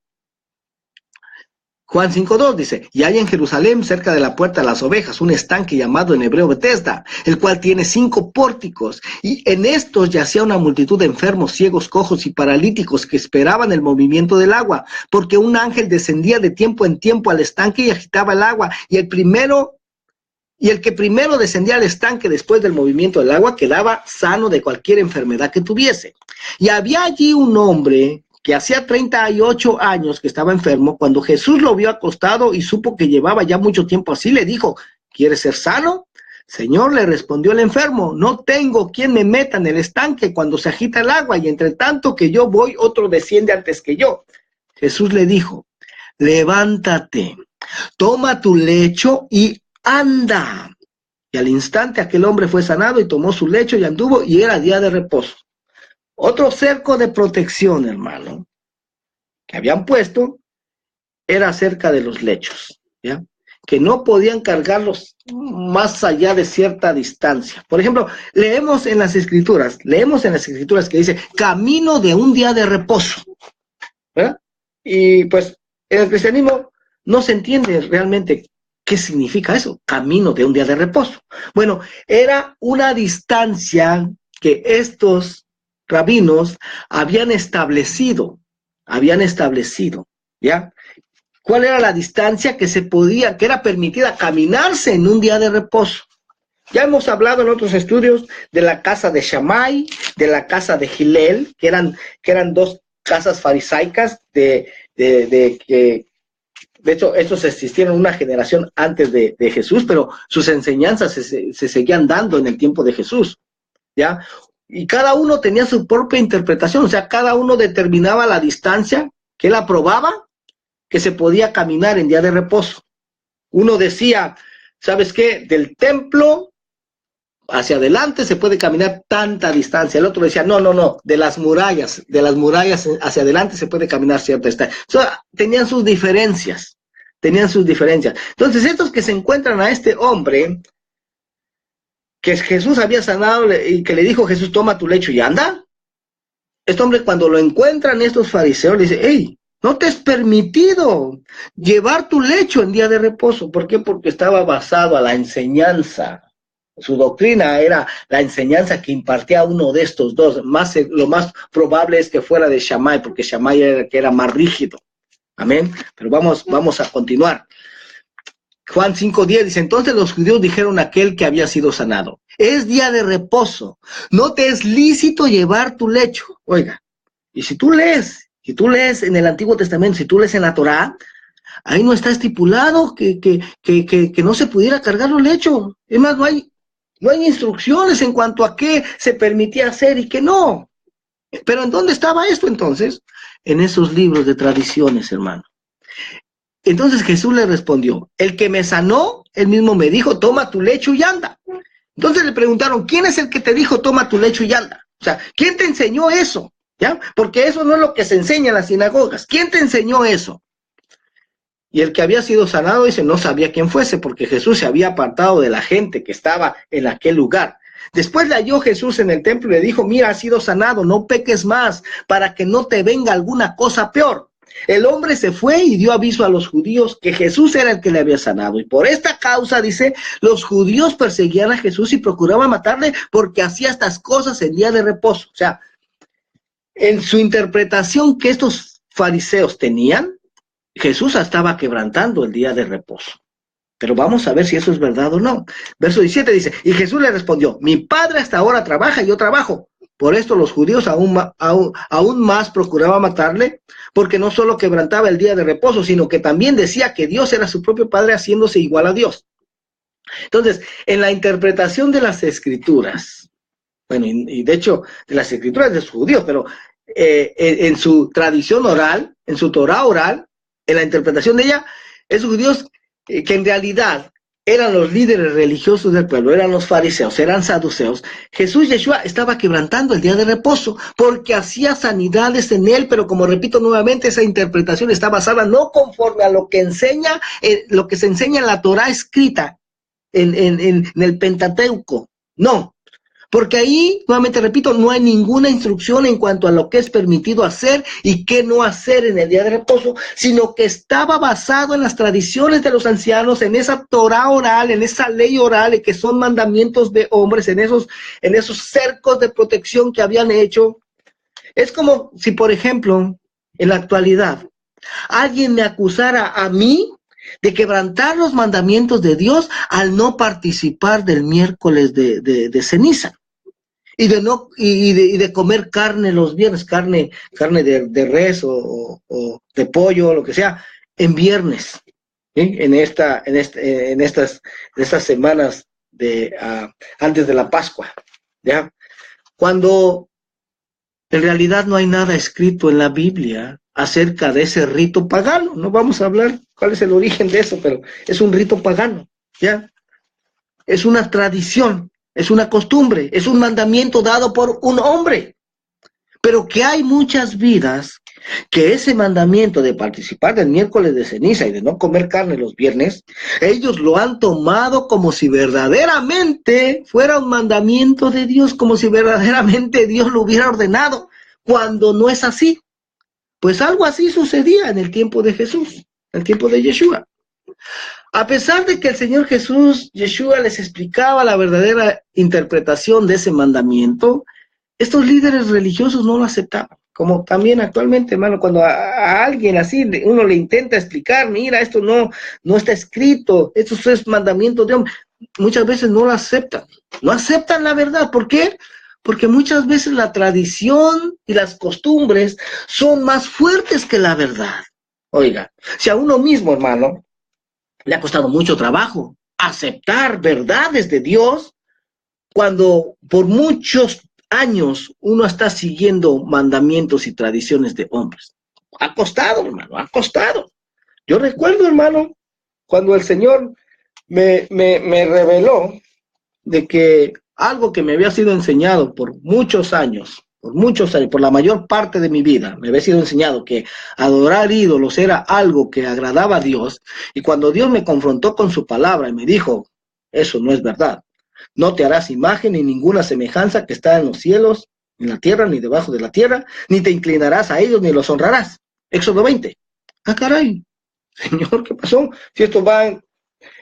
Speaker 1: Juan 5:2 dice: y hay en Jerusalén, cerca de la puerta de las ovejas, un estanque llamado en hebreo Betesda, el cual tiene 5 pórticos, y en estos yacía una multitud de enfermos, ciegos, cojos y paralíticos que esperaban el movimiento del agua, porque un ángel descendía de tiempo en tiempo al estanque y agitaba el agua, y el que primero descendía al estanque después del movimiento del agua quedaba sano de cualquier enfermedad que tuviese. Y había allí un hombre que hacía 38 años que estaba enfermo. Cuando Jesús lo vio acostado y supo que llevaba ya mucho tiempo así, le dijo, ¿quieres ser sano? Señor, le respondió el enfermo, no tengo quien me meta en el estanque cuando se agita el agua, y entre tanto que yo voy, otro desciende antes que yo. Jesús le dijo, levántate, toma tu lecho y anda. Y al instante aquel hombre fue sanado y tomó su lecho y anduvo, y era día de reposo. Otro cerco de protección, hermano, que habían puesto, era acerca de los lechos, ¿ya? Que no podían cargarlos más allá de cierta distancia. Por ejemplo, leemos en las escrituras que dice, camino de un día de reposo, ¿verdad? Y pues en el cristianismo no se entiende realmente qué significa eso, camino de un día de reposo. Bueno, era una distancia que estos rabinos habían establecido, ¿ya? ¿Cuál era la distancia que era permitida caminarse en un día de reposo? Ya hemos hablado en otros estudios de la casa de Shammai, de la casa de Hillel, que eran dos casas farisaicas de hecho, estos existieron una generación antes de Jesús, pero sus enseñanzas se seguían dando en el tiempo de Jesús, ¿ya? Y cada uno tenía su propia interpretación, o sea, cada uno determinaba la distancia que él aprobaba que se podía caminar en día de reposo. Uno decía, ¿sabes qué? Del templo hacia adelante se puede caminar tanta distancia. El otro decía, no, de las murallas hacia adelante se puede caminar cierta distancia. O sea, tenían sus diferencias. Entonces, estos que se encuentran a este hombre, que Jesús había sanado y que le dijo Jesús, toma tu lecho y anda. Este hombre, cuando lo encuentran estos fariseos, le dice, hey, no te es permitido llevar tu lecho en día de reposo. ¿Por qué? Porque estaba basado a la enseñanza. Su doctrina era la enseñanza que impartía uno de estos dos. Lo más probable es que fuera de Shammai, porque Shammai era el que era más rígido. Amén. Pero vamos a continuar. Juan 5:10 dice, entonces los judíos dijeron a aquel que había sido sanado, es día de reposo, no te es lícito llevar tu lecho. Oiga, y si tú lees en el Antiguo Testamento, si tú lees en la Torá, ahí no está estipulado que no se pudiera cargar el lecho. Es más, no hay instrucciones en cuanto a qué se permitía hacer y qué no. Pero ¿en dónde estaba esto entonces? En esos libros de tradiciones, hermano. Entonces Jesús le respondió, el que me sanó, él mismo me dijo, toma tu lecho y anda. Entonces le preguntaron, ¿quién es el que te dijo, toma tu lecho y anda? O sea, ¿quién te enseñó eso? ¿Ya? Porque eso no es lo que se enseña en las sinagogas. ¿Quién te enseñó eso? Y el que había sido sanado dice, no sabía quién fuese, porque Jesús se había apartado de la gente que estaba en aquel lugar. Después le halló Jesús en el templo y le dijo, mira, has sido sanado, no peques más, para que no te venga alguna cosa peor. El hombre se fue y dio aviso a los judíos que Jesús era el que le había sanado. Y por esta causa, dice, los judíos perseguían a Jesús y procuraban matarle porque hacía estas cosas en día de reposo. O sea, en su interpretación que estos fariseos tenían, Jesús estaba quebrantando el día de reposo. Pero vamos a ver si eso es verdad o no. Verso 17 dice, y Jesús le respondió, mi padre hasta ahora trabaja y yo trabajo. Por esto los judíos aún más procuraban matarle, porque no solo quebrantaba el día de reposo, sino que también decía que Dios era su propio Padre haciéndose igual a Dios. Entonces, en la interpretación de las Escrituras, bueno, y de hecho de las Escrituras de los judíos, pero en su tradición oral, en su Torah oral, en la interpretación de ella, esos judíos que en realidad eran los líderes religiosos del pueblo, eran los fariseos, eran saduceos. Jesús Yeshua estaba quebrantando el día de reposo porque hacía sanidades en él, pero como repito nuevamente, esa interpretación está basada no conforme a lo que enseña, lo que se enseña en la Torá escrita, en el Pentateuco, no. Porque ahí, nuevamente repito, no hay ninguna instrucción en cuanto a lo que es permitido hacer y qué no hacer en el día de reposo, sino que estaba basado en las tradiciones de los ancianos, en esa Torah oral, en esa ley oral, que son mandamientos de hombres, en esos cercos de protección que habían hecho. Es como si, por ejemplo, en la actualidad, alguien me acusara a mí de quebrantar los mandamientos de Dios al no participar del miércoles de ceniza. y de comer carne los viernes, carne de res o de pollo, lo que sea, en viernes, ¿sí? En estas semanas antes de la Pascua, ¿ya? Cuando en realidad no hay nada escrito en la Biblia acerca de ese rito pagano. No vamos a hablar cuál es el origen de eso, pero es un rito pagano, ¿ya? Es una tradición, es una costumbre, es un mandamiento dado por un hombre. Pero que hay muchas vidas que ese mandamiento de participar del miércoles de ceniza y de no comer carne los viernes, ellos lo han tomado como si verdaderamente fuera un mandamiento de Dios, como si verdaderamente Dios lo hubiera ordenado, cuando no es así. Pues algo así sucedía en el tiempo de Jesús, en el tiempo de Yeshua. A pesar de que el Señor Jesús, Yeshua, les explicaba la verdadera interpretación de ese mandamiento, estos líderes religiosos no lo aceptaban. Como también actualmente, hermano, cuando a alguien así uno le intenta explicar, mira, esto no está escrito, estos es mandamientos de hombre, muchas veces no lo aceptan. No aceptan la verdad. ¿Por qué? Porque muchas veces la tradición y las costumbres son más fuertes que la verdad. Oiga, si a uno mismo, hermano, le ha costado mucho trabajo aceptar verdades de Dios, cuando por muchos años uno está siguiendo mandamientos y tradiciones de hombres. Ha costado, hermano, ha costado. Yo recuerdo, hermano, cuando el Señor me reveló de que algo que me había sido enseñado por muchos años, por la mayor parte de mi vida, me había sido enseñado que adorar ídolos era algo que agradaba a Dios, y cuando Dios me confrontó con su palabra y me dijo, eso no es verdad, no te harás imagen ni ninguna semejanza que está en los cielos, en la tierra, ni debajo de la tierra, ni te inclinarás a ellos, ni los honrarás. Éxodo 20. Ah, caray, Señor, ¿qué pasó? Si esto va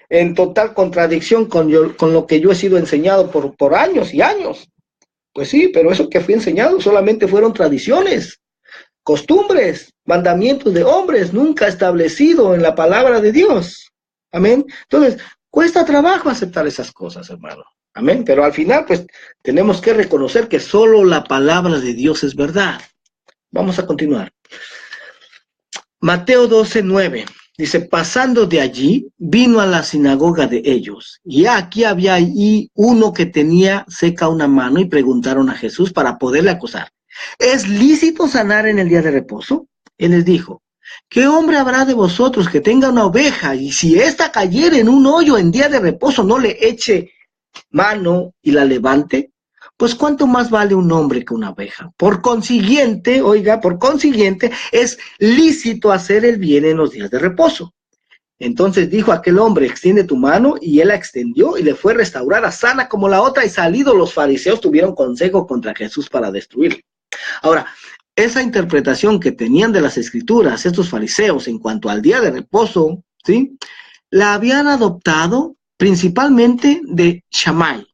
Speaker 1: en total contradicción con lo que yo he sido enseñado por años y años. Pues sí, pero eso que fui enseñado solamente fueron tradiciones, costumbres, mandamientos de hombres, nunca establecido en la palabra de Dios. Amén. Entonces, cuesta trabajo aceptar esas cosas, hermano. Amén. Pero al final, pues, tenemos que reconocer que solo la palabra de Dios es verdad. Vamos a continuar. Mateo 12:9. Dice, pasando de allí, vino a la sinagoga de ellos, y aquí había ahí uno que tenía seca una mano, y preguntaron a Jesús para poderle acusar, ¿es lícito sanar en el día de reposo? Él les dijo, ¿qué hombre habrá de vosotros que tenga una oveja, y si ésta cayere en un hoyo en día de reposo, no le eche mano y la levante? Pues cuánto más vale un hombre que una oveja. Por consiguiente, oiga, es lícito hacer el bien en los días de reposo. Entonces dijo aquel hombre, extiende tu mano, y él la extendió y le fue restaurada sana como la otra, y salidos los fariseos tuvieron consejo contra Jesús para destruirle. Ahora, esa interpretación que tenían de las escrituras estos fariseos en cuanto al día de reposo, ¿sí?, la habían adoptado principalmente de Shammai,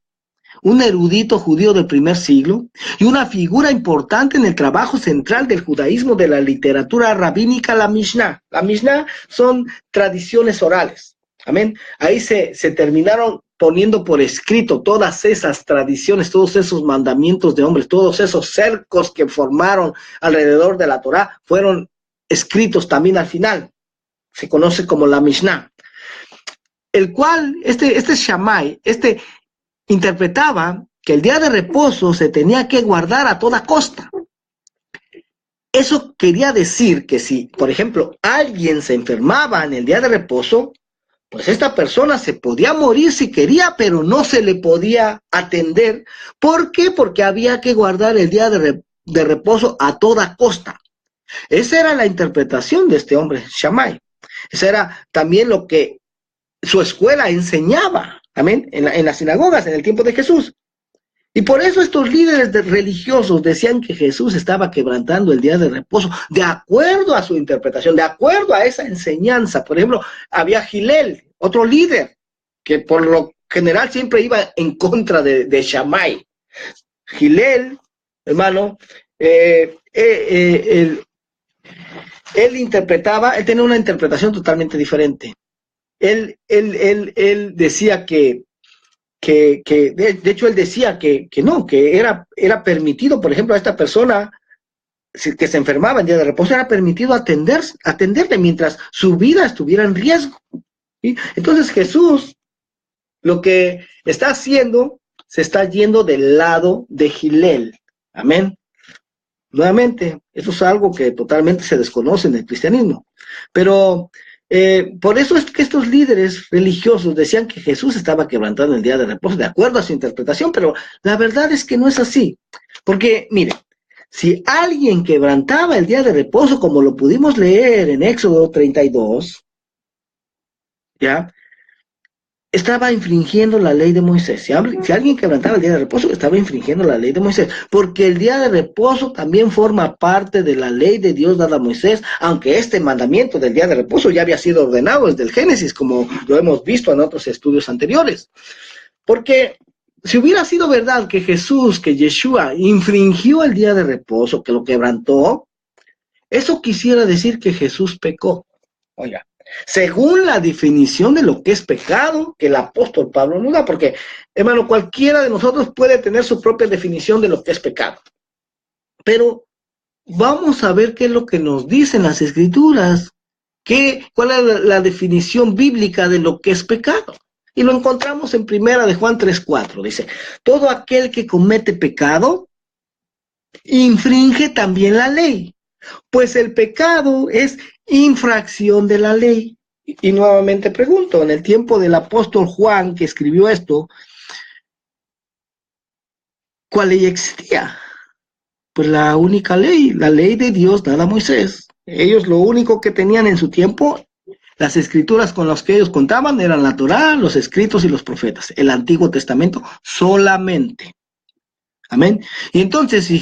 Speaker 1: un erudito judío del primer siglo y una figura importante en el trabajo central del judaísmo de la literatura rabínica, la Mishnah. La Mishnah son tradiciones orales. Amén. Ahí se terminaron poniendo por escrito todas esas tradiciones, todos esos mandamientos de hombres, todos esos cercos que formaron alrededor de la Torá, fueron escritos también al final. Se conoce como la Mishnah. El cual, este Shammai, interpretaba que el día de reposo se tenía que guardar a toda costa. Eso quería decir que si, por ejemplo, alguien se enfermaba en el día de reposo, pues esta persona se podía morir si quería, pero no se le podía atender. ¿Por qué? Porque había que guardar el día de reposo a toda costa. Esa era la interpretación de este hombre, Shammai. Esa era también lo que su escuela enseñaba, amén, en las sinagogas en el tiempo de Jesús. Y por eso estos líderes religiosos decían que Jesús estaba quebrantando el día de reposo, de acuerdo a su interpretación, de acuerdo a esa enseñanza. Por ejemplo, había Gilel, otro líder, que por lo general siempre iba en contra de Shammai. Gilel, hermano, él tenía una interpretación totalmente diferente. Él decía que de hecho él decía que no, que era permitido, por ejemplo, a esta persona que se enfermaba en día de reposo, era permitido atenderle mientras su vida estuviera en riesgo. ¿Sí? Entonces Jesús lo que está haciendo, se está yendo del lado de Gilel. Amén. Nuevamente, eso es algo que totalmente se desconoce en el cristianismo. Pero por eso es que estos líderes religiosos decían que Jesús estaba quebrantando el día de reposo, de acuerdo a su interpretación, pero la verdad es que no es así. Porque, mire, si alguien quebrantaba el día de reposo, como lo pudimos leer en Éxodo 32, ¿ya? Estaba infringiendo la ley de Moisés. Si alguien quebrantaba el día de reposo, estaba infringiendo la ley de Moisés, porque el día de reposo también forma parte de la ley de Dios dada a Moisés, aunque este mandamiento del día de reposo ya había sido ordenado desde el Génesis, como lo hemos visto en otros estudios anteriores. Porque si hubiera sido verdad que Jesús, que Yeshua, infringió el día de reposo, que lo quebrantó, eso quisiera decir que Jesús pecó. Oiga, según la definición de lo que es pecado que el apóstol Pablo nos da, porque, hermano, cualquiera de nosotros puede tener su propia definición de lo que es pecado. Pero vamos a ver qué es lo que nos dicen las Escrituras, cuál es la definición bíblica de lo que es pecado. Y lo encontramos en primera de Juan 3:4. Dice, todo aquel que comete pecado, infringe también la ley. Pues el pecado es infracción de la ley. Y nuevamente pregunto, en el tiempo del apóstol Juan que escribió esto, ¿cuál ley existía? Pues la única ley, la ley de Dios dada a Moisés. Ellos lo único que tenían en su tiempo, las escrituras con las que ellos contaban eran la Torá, los escritos y los profetas, el Antiguo Testamento solamente. Amén. Y entonces si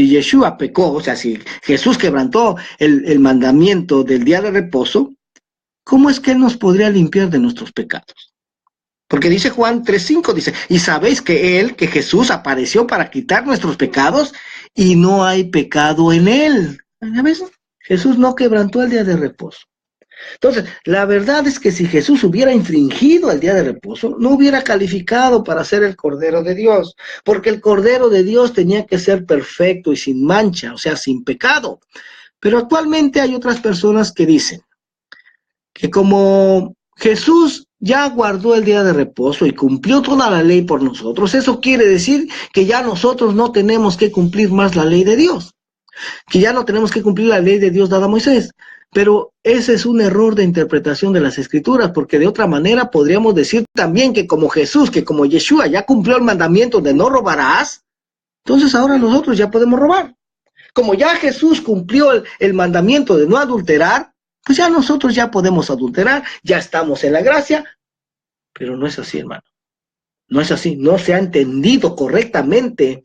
Speaker 1: Yeshua pecó, o sea, si Jesús quebrantó el mandamiento del día de reposo, ¿cómo es que Él nos podría limpiar de nuestros pecados? Porque dice Juan 3:5, dice, y sabéis que Jesús apareció para quitar nuestros pecados y no hay pecado en Él. ¿Ves? Jesús no quebrantó el día de reposo. Entonces, la verdad es que si Jesús hubiera infringido el día de reposo, no hubiera calificado para ser el Cordero de Dios, porque el Cordero de Dios tenía que ser perfecto y sin mancha, o sea, sin pecado. Pero actualmente hay otras personas que dicen que como Jesús ya guardó el día de reposo y cumplió toda la ley por nosotros, eso quiere decir que ya nosotros no tenemos que cumplir más la ley de Dios, que ya no tenemos que cumplir la ley de Dios dada a Moisés. Pero ese es un error de interpretación de las Escrituras, porque de otra manera podríamos decir también que como Jesús, que como Yeshua ya cumplió el mandamiento de no robarás, entonces ahora nosotros ya podemos robar. Como ya Jesús cumplió el mandamiento de no adulterar, pues ya nosotros ya podemos adulterar, ya estamos en la gracia, pero no es así, hermano. No es así, no se ha entendido correctamente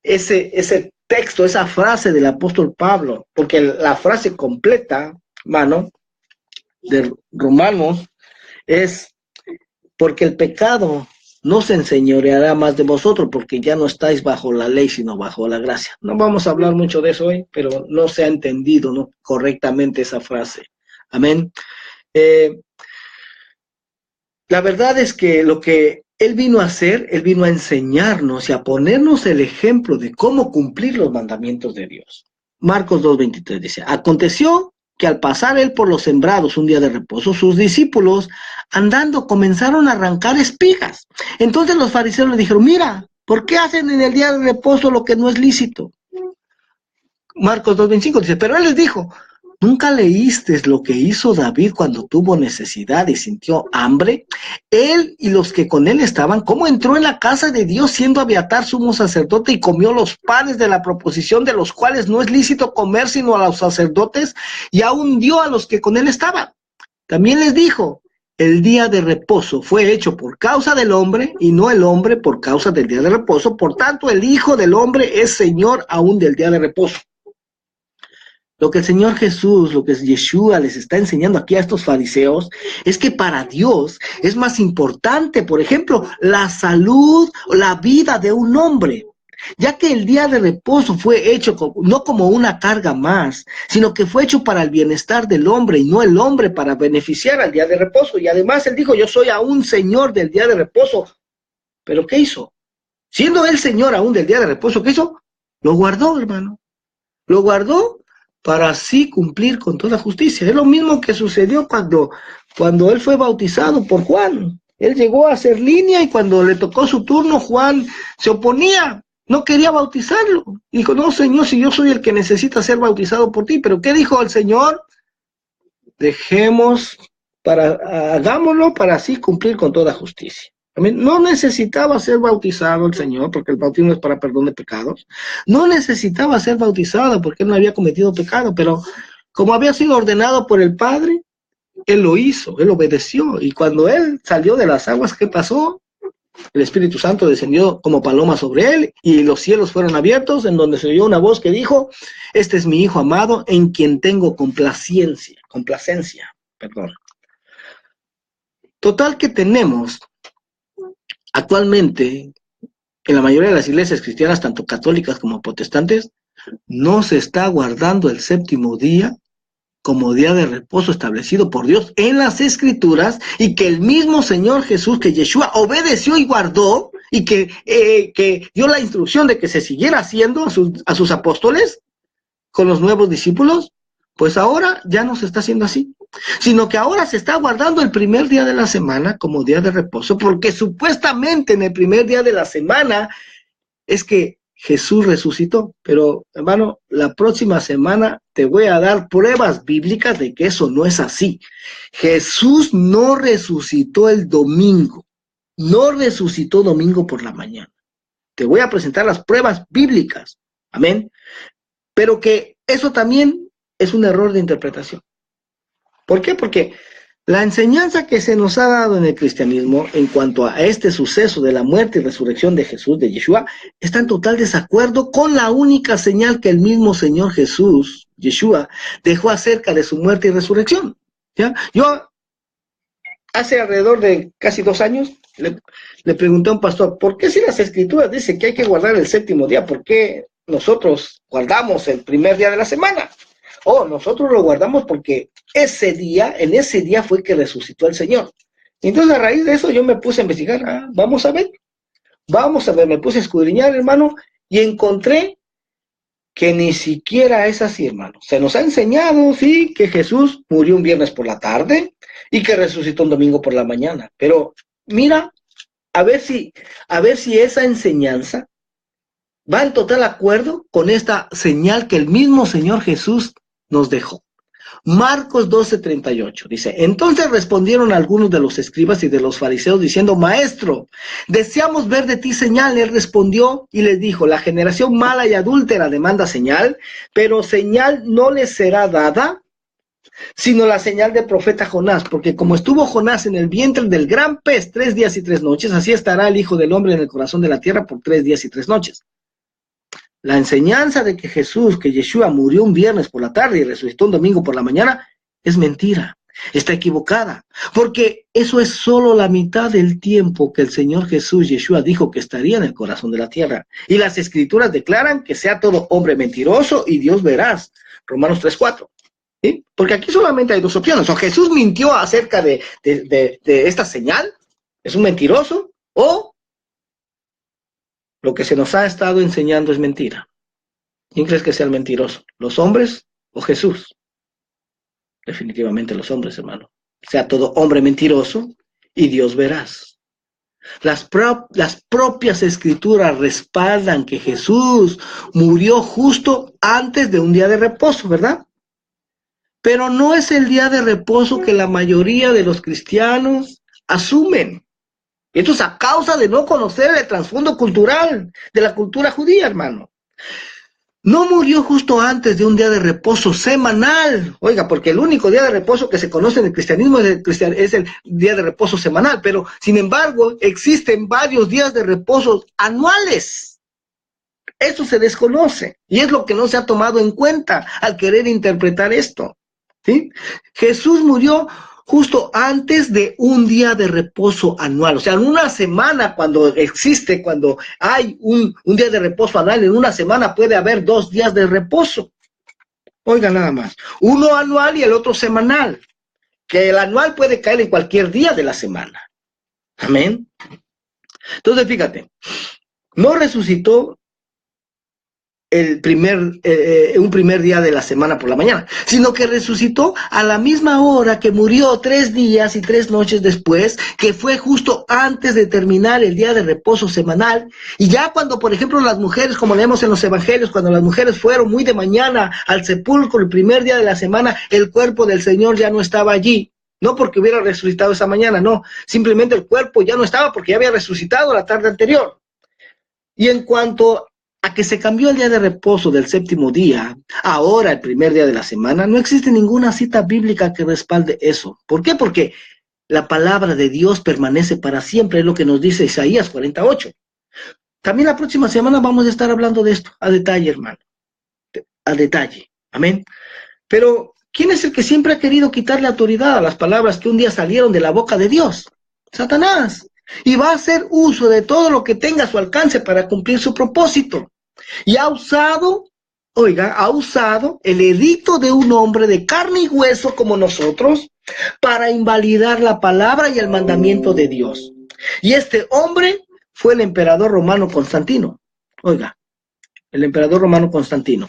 Speaker 1: ese texto, esa frase del apóstol Pablo, porque la frase completa, hermano, de Romanos es, porque el pecado no se enseñoreará más de vosotros, porque ya no estáis bajo la ley, sino bajo la gracia. No vamos a hablar mucho de eso hoy, pero no se ha entendido, ¿no?, correctamente esa frase. Amén. La verdad es que lo que Él vino a hacer, Él vino a enseñarnos y a ponernos el ejemplo de cómo cumplir los mandamientos de Dios. Marcos 2:23 dice, aconteció que al pasar Él por los sembrados un día de reposo, sus discípulos andando comenzaron a arrancar espigas. Entonces los fariseos le dijeron, mira, ¿por qué hacen en el día de reposo lo que no es lícito? Marcos 2:25 dice, pero Él les dijo, ¿nunca leíste lo que hizo David cuando tuvo necesidad y sintió hambre? Él y los que con él estaban, ¿cómo entró en la casa de Dios siendo Abiatar sumo sacerdote y comió los panes de la proposición, de los cuales no es lícito comer sino a los sacerdotes, y aún dio a los que con él estaban? También les dijo, el día de reposo fue hecho por causa del hombre y no el hombre por causa del día de reposo. Por tanto, el Hijo del Hombre es Señor aún del día de reposo. Lo que el Señor Jesús, lo que Yeshua les está enseñando aquí a estos fariseos, es que para Dios es más importante, por ejemplo, la salud o la vida de un hombre. ya que el día de reposo fue hecho no como una carga más, sino que fue hecho para el bienestar del hombre y no el hombre para beneficiar al día de reposo. Y además él dijo, yo soy aún Señor del día de reposo. ¿Pero qué hizo? Siendo él Señor aún del día de reposo, ¿qué hizo? Lo guardó, hermano. Lo guardó para así cumplir con toda justicia. Es lo mismo que sucedió cuando él fue bautizado por Juan. Él llegó a hacer línea y cuando le tocó su turno, Juan se oponía, no quería bautizarlo. Dijo, no, Señor, si yo soy el que necesita ser bautizado por ti. ¿Pero qué dijo el Señor? Hagámoslo para así cumplir con toda justicia. No necesitaba ser bautizado el Señor, porque el bautismo es para perdón de pecados. No necesitaba ser bautizado porque él no había cometido pecado, pero como había sido ordenado por el Padre, él lo hizo, él obedeció. Y cuando él salió de las aguas, ¿qué pasó? El Espíritu Santo descendió como paloma sobre él y los cielos fueron abiertos, en donde se oyó una voz que dijo, este es mi Hijo amado en quien tengo complacencia. Total que tenemos actualmente en la mayoría de las iglesias cristianas, tanto católicas como protestantes, no se está guardando el séptimo día como día de reposo establecido por Dios en las Escrituras, y que el mismo Señor Jesús, que Yeshua obedeció y guardó, y que dio la instrucción de que se siguiera haciendo a sus apóstoles con los nuevos discípulos, pues ahora ya no se está haciendo así, sino que ahora se está guardando el primer día de la semana como día de reposo, porque supuestamente en el primer día de la semana es que Jesús resucitó. Pero, hermano, la próxima semana te voy a dar pruebas bíblicas de que eso no es así. Jesús no resucitó el domingo, no resucitó domingo por la mañana. Te voy a presentar las pruebas bíblicas, amén, pero que eso también es un error de interpretación. ¿Por qué? Porque la enseñanza que se nos ha dado en el cristianismo en cuanto a este suceso de la muerte y resurrección de Jesús, de Yeshua, está en total desacuerdo con la única señal que el mismo Señor Jesús, Yeshua, dejó acerca de su muerte y resurrección. ¿Ya? Yo, hace alrededor de casi 2 años, le pregunté a un pastor, ¿por qué si las Escrituras dicen que hay que guardar el séptimo día, por qué nosotros guardamos el primer día de la semana? Nosotros lo guardamos porque en ese día fue que resucitó el Señor. Entonces, a raíz de eso, yo me puse a investigar. Vamos a ver, me puse a escudriñar, hermano, y encontré que ni siquiera es así, hermano. Se nos ha enseñado, sí, que Jesús murió un viernes por la tarde y que resucitó un domingo por la mañana. Pero mira, a ver si esa enseñanza va en total acuerdo con esta señal que el mismo Señor Jesús nos dejó. Marcos 12:38 dice, entonces respondieron algunos de los escribas y de los fariseos diciendo, maestro, deseamos ver de ti señal. Él respondió y les dijo, la generación mala y adúltera demanda señal, pero señal no les será dada, sino la señal del profeta Jonás, porque como estuvo Jonás en el vientre del gran pez 3 días y 3 noches, así estará el Hijo del Hombre en el corazón de la tierra por 3 días y 3 noches. La enseñanza de que Yeshua murió un viernes por la tarde y resucitó un domingo por la mañana es mentira, está equivocada, porque eso es solo la mitad del tiempo que el Señor Jesús, Yeshua, dijo que estaría en el corazón de la tierra. Y las Escrituras declaran que sea todo hombre mentiroso y Dios veraz. Romanos 3:4. ¿Sí? Porque aquí solamente hay 2 opciones. O Jesús mintió acerca de esta señal, es un mentiroso, o lo que se nos ha estado enseñando es mentira. ¿Quién crees que sea el mentiroso? ¿Los hombres o Jesús? Definitivamente los hombres, hermano. Sea todo hombre mentiroso y Dios veraz. Las propias Escrituras respaldan que Jesús murió justo antes de un día de reposo, ¿verdad? Pero no es el día de reposo que la mayoría de los cristianos asumen. Esto es a causa de no conocer el trasfondo cultural de la cultura judía, hermano. No murió justo antes de un día de reposo semanal. Oiga, porque el único día de reposo que se conoce en el cristianismo es el día de reposo semanal, pero sin embargo existen varios días de reposo anuales. Eso se desconoce y es lo que no se ha tomado en cuenta al querer interpretar esto. ¿Sí? Jesús murió justo antes de un día de reposo anual. O sea, en una semana, cuando hay un día de reposo anual, en una semana puede haber 2 días de reposo. Oiga, nada más. Uno anual y el otro semanal. Que el anual puede caer en cualquier día de la semana. Amén. Entonces, fíjate, no resucitó un primer día de la semana por la mañana, sino que resucitó a la misma hora que murió 3 días y 3 noches después, que fue justo antes de terminar el día de reposo semanal. Y ya cuando, por ejemplo, las mujeres, como leemos en los evangelios, cuando las mujeres fueron muy de mañana al sepulcro el primer día de la semana, el cuerpo del Señor ya no estaba allí. No porque hubiera resucitado esa mañana, no. Simplemente el cuerpo ya no estaba porque ya había resucitado la tarde anterior. Y en cuanto a que se cambió el día de reposo del 7º día, ahora el primer día de la semana, no existe ninguna cita bíblica que respalde eso. ¿Por qué? Porque la palabra de Dios permanece para siempre, es lo que nos dice Isaías 48. También la próxima semana vamos a estar hablando de esto, a detalle, hermano. A detalle. Amén. Pero, ¿quién es el que siempre ha querido quitarle autoridad a las palabras que un día salieron de la boca de Dios? Satanás. Y va a hacer uso de todo lo que tenga a su alcance para cumplir su propósito. Y ha usado el edicto de un hombre de carne y hueso como nosotros para invalidar la palabra y el mandamiento de Dios. Y este hombre fue el emperador romano Constantino. Oiga, el emperador romano Constantino,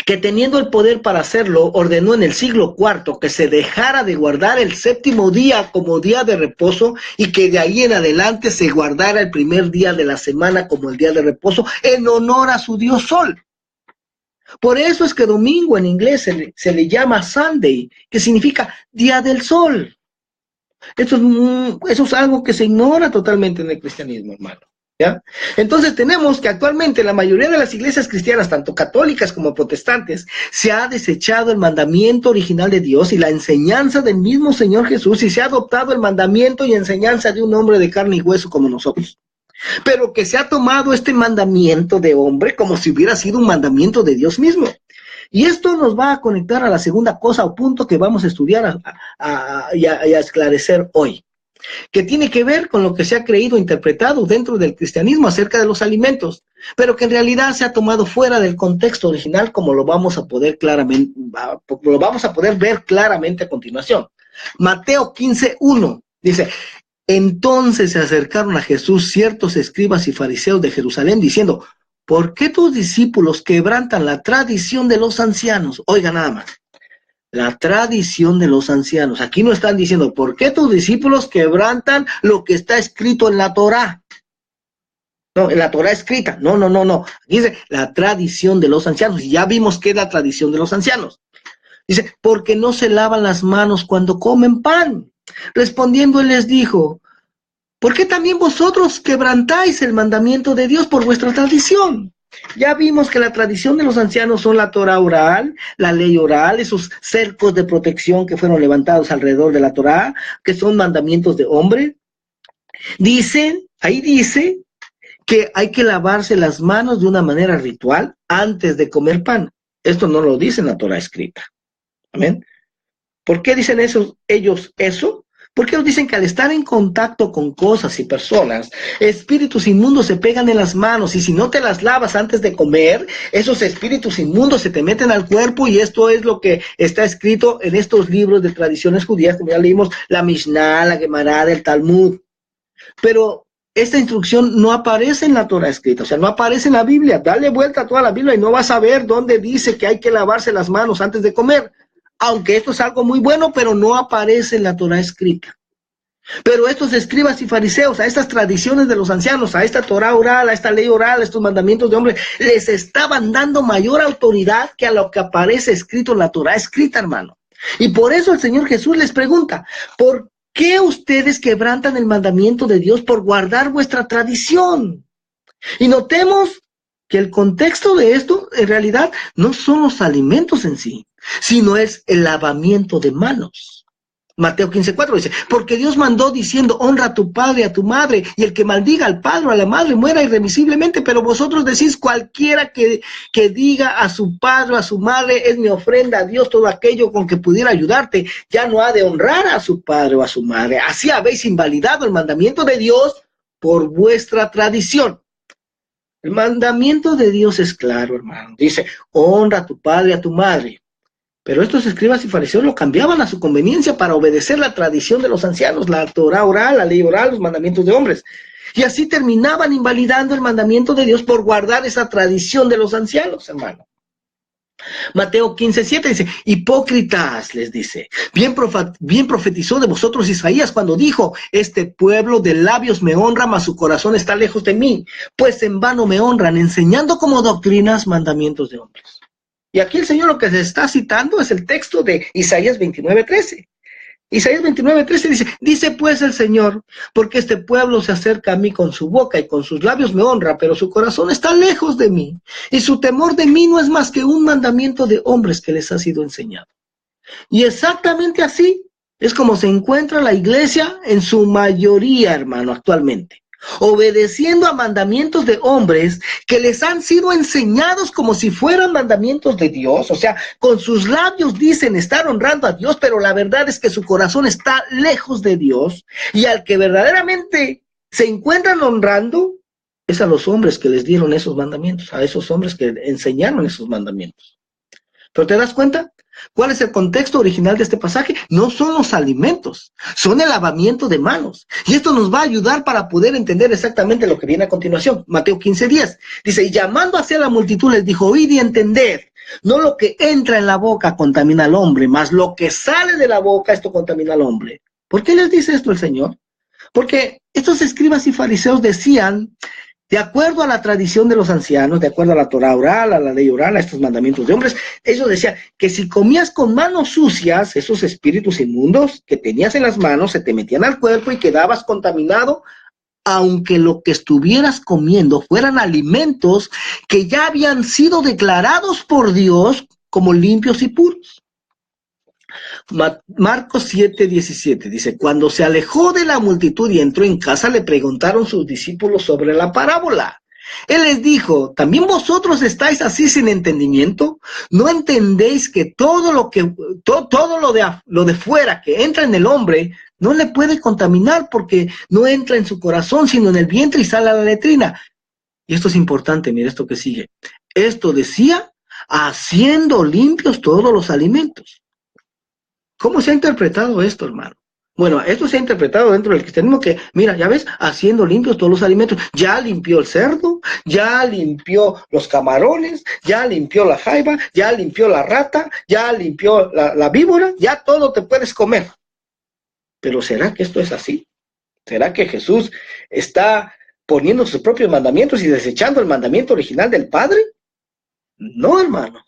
Speaker 1: que teniendo el poder para hacerlo, ordenó en el siglo IV que se dejara de guardar el 7º día como día de reposo y que de ahí en adelante se guardara el primer día de la semana como el día de reposo en honor a su dios Sol. Por eso es que domingo en inglés se le llama Sunday, que significa día del sol. Eso es algo que se ignora totalmente en el cristianismo, hermano. ¿Ya? Entonces tenemos que actualmente la mayoría de las iglesias cristianas, tanto católicas como protestantes, se ha desechado el mandamiento original de Dios y la enseñanza del mismo Señor Jesús, y se ha adoptado el mandamiento y enseñanza de un hombre de carne y hueso como nosotros. Pero que se ha tomado este mandamiento de hombre como si hubiera sido un mandamiento de Dios mismo. Y esto nos va a conectar a la segunda cosa o punto que vamos a estudiar y a esclarecer hoy, que tiene que ver con lo que se ha creído interpretado dentro del cristianismo acerca de los alimentos, pero que en realidad se ha tomado fuera del contexto original, como lo vamos a poder ver claramente a continuación. Mateo 15:1 dice: entonces se acercaron a Jesús ciertos escribas y fariseos de Jerusalén diciendo: ¿por qué tus discípulos quebrantan la tradición de los ancianos? Oiga nada más. La tradición de los ancianos. Aquí no están diciendo, ¿por qué tus discípulos quebrantan lo que está escrito en la Torá? No, en la Torá escrita. No. Aquí dice, la tradición de los ancianos. Y ya vimos qué es la tradición de los ancianos. Dice, porque no se lavan las manos cuando comen pan. Respondiendo, él les dijo, ¿por qué también vosotros quebrantáis el mandamiento de Dios por vuestra tradición? Ya vimos que la tradición de los ancianos son la Torá oral, la ley oral, esos cercos de protección que fueron levantados alrededor de la Torá, que son mandamientos de hombre. Ahí dice que hay que lavarse las manos de una manera ritual antes de comer pan. Esto no lo dice en la Torá escrita. Amén. ¿Por qué dicen ellos eso? Porque ellos dicen que al estar en contacto con cosas y personas, espíritus inmundos se pegan en las manos, y si no te las lavas antes de comer, esos espíritus inmundos se te meten al cuerpo, y esto es lo que está escrito en estos libros de tradiciones judías, como ya leímos, la Mishnah, la Gemara, el Talmud. Pero esta instrucción no aparece en la Torah escrita, o sea, no aparece en la Biblia. Dale vuelta a toda la Biblia y no vas a ver dónde dice que hay que lavarse las manos antes de comer. Aunque esto es algo muy bueno, pero no aparece en la Torá escrita. Pero estos escribas y fariseos, a estas tradiciones de los ancianos, a esta Torá oral, a esta ley oral, a estos mandamientos de hombre, les estaban dando mayor autoridad que a lo que aparece escrito en la Torá escrita, hermano. Y por eso el Señor Jesús les pregunta, ¿por qué ustedes quebrantan el mandamiento de Dios por guardar vuestra tradición? Y notemos que el contexto de esto, en realidad, no son los alimentos en sí, sino es el lavamiento de manos. Mateo 15:4 dice, porque Dios mandó diciendo, honra a tu padre y a tu madre, y el que maldiga al padre o a la madre muera irremisiblemente, pero vosotros decís, cualquiera que diga a su padre o a su madre, es mi ofrenda a Dios, todo aquello con que pudiera ayudarte, ya no ha de honrar a su padre o a su madre. Así habéis invalidado el mandamiento de Dios por vuestra tradición. El mandamiento de Dios es claro, hermano. Dice, honra a tu padre y a tu madre. Pero estos escribas y fariseos lo cambiaban a su conveniencia para obedecer la tradición de los ancianos, la Torá oral, la ley oral, los mandamientos de hombres. Y así terminaban invalidando el mandamiento de Dios por guardar esa tradición de los ancianos, hermano. Mateo 15:7 dice, hipócritas, les dice, bien profetizó de vosotros Isaías cuando dijo, este pueblo de labios me honra, mas su corazón está lejos de mí, pues en vano me honran, enseñando como doctrinas mandamientos de hombres. Y aquí el Señor lo que se está citando es el texto de Isaías 29:13. Isaías 29:13 dice pues el Señor, porque este pueblo se acerca a mí con su boca y con sus labios me honra, pero su corazón está lejos de mí, y su temor de mí no es más que un mandamiento de hombres que les ha sido enseñado. Y exactamente así es como se encuentra la iglesia en su mayoría, hermano, actualmente. Obedeciendo a mandamientos de hombres que les han sido enseñados como si fueran mandamientos de Dios, o sea, con sus labios dicen estar honrando a Dios, pero la verdad es que su corazón está lejos de Dios, y al que verdaderamente se encuentran honrando es a los hombres que les dieron esos mandamientos, a esos hombres que enseñaron esos mandamientos. ¿Pero te das cuenta? ¿Cuál es el contexto original de este pasaje? No son los alimentos, son el lavamiento de manos. Y esto nos va a ayudar para poder entender exactamente lo que viene a continuación. Mateo 15:10 dice, y llamando hacia la multitud les dijo, oíd y entended, no lo que entra en la boca contamina al hombre, mas lo que sale de la boca, esto contamina al hombre. ¿Por qué les dice esto el Señor? Porque estos escribas y fariseos decían, de acuerdo a la tradición de los ancianos, de acuerdo a la Torá oral, a la ley oral, a estos mandamientos de hombres, ellos decían que si comías con manos sucias, esos espíritus inmundos que tenías en las manos se te metían al cuerpo y quedabas contaminado, aunque lo que estuvieras comiendo fueran alimentos que ya habían sido declarados por Dios como limpios y puros. Marcos 7:17 dice, cuando se alejó de la multitud y entró en casa, le preguntaron sus discípulos sobre la parábola. Él les dijo, ¿también vosotros estáis así sin entendimiento? ¿No entendéis que todo lo de fuera que entra en el hombre no le puede contaminar porque no entra en su corazón, sino en el vientre y sale a la letrina? Y esto es importante, mira esto que sigue. Esto decía, haciendo limpios todos los alimentos. ¿Cómo se ha interpretado esto, hermano? Bueno, esto se ha interpretado dentro del cristianismo que, mira, ya ves, haciendo limpios todos los alimentos. Ya limpió el cerdo, ya limpió los camarones, ya limpió la jaiba, ya limpió la rata, ya limpió la víbora, ya todo te puedes comer. Pero ¿será que esto es así? ¿Será que Jesús está poniendo sus propios mandamientos y desechando el mandamiento original del Padre? No, hermano.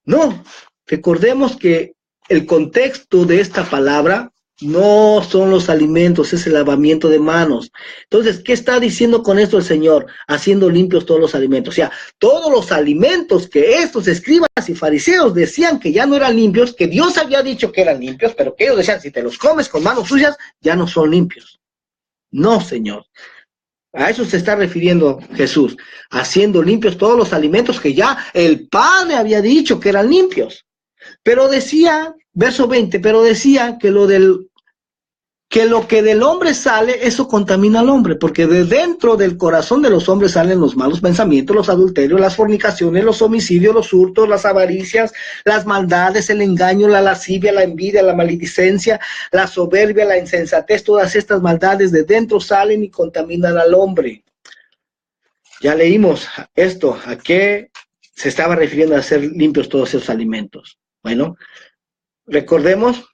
Speaker 1: No. Recordemos que el contexto de esta palabra no son los alimentos, es el lavamiento de manos. Entonces, ¿qué está diciendo con esto el Señor? Haciendo limpios todos los alimentos. O sea, todos los alimentos que estos escribas y fariseos decían que ya no eran limpios, que Dios había dicho que eran limpios, pero que ellos decían, si te los comes con manos suyas, ya no son limpios. No, Señor. A eso se está refiriendo Jesús, haciendo limpios todos los alimentos que ya el Padre había dicho que eran limpios. Pero decía, verso 20, pero decía que lo que del hombre sale, eso contamina al hombre, porque de dentro del corazón de los hombres salen los malos pensamientos, los adulterios, las fornicaciones, los homicidios, los hurtos, las avaricias, las maldades, el engaño, la lascivia, la envidia, la maledicencia, la soberbia, la insensatez. Todas estas maldades de dentro salen y contaminan al hombre. Ya leímos esto, a qué se estaba refiriendo a hacer limpios todos esos alimentos. Bueno, recordemos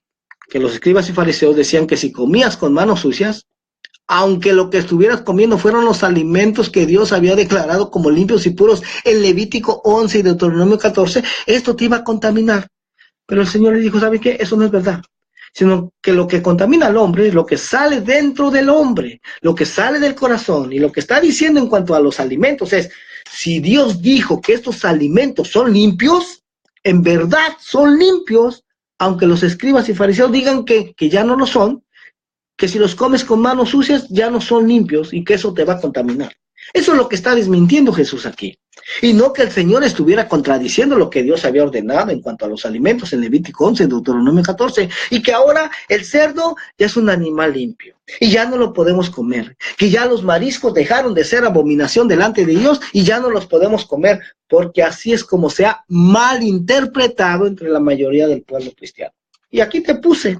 Speaker 1: que los escribas y fariseos decían que si comías con manos sucias, aunque lo que estuvieras comiendo fueron los alimentos que Dios había declarado como limpios y puros en Levítico 11 y Deuteronomio 14, esto te iba a contaminar. Pero el Señor le dijo, ¿sabe qué? Eso no es verdad. Sino que lo que contamina al hombre es lo que sale dentro del hombre, lo que sale del corazón. Y lo que está diciendo en cuanto a los alimentos es, si Dios dijo que estos alimentos son limpios, en verdad son limpios, aunque los escribas y fariseos digan que ya no lo son, que si los comes con manos sucias ya no son limpios y que eso te va a contaminar. Eso es lo que está desmintiendo Jesús aquí. Y no que el Señor estuviera contradiciendo lo que Dios había ordenado en cuanto a los alimentos en Levítico 11, en Deuteronomio 14, y que ahora el cerdo ya es un animal limpio y ya no lo podemos comer, que ya los mariscos dejaron de ser abominación delante de Dios y ya no los podemos comer, porque así es como se ha malinterpretado entre la mayoría del pueblo cristiano. Y aquí te puse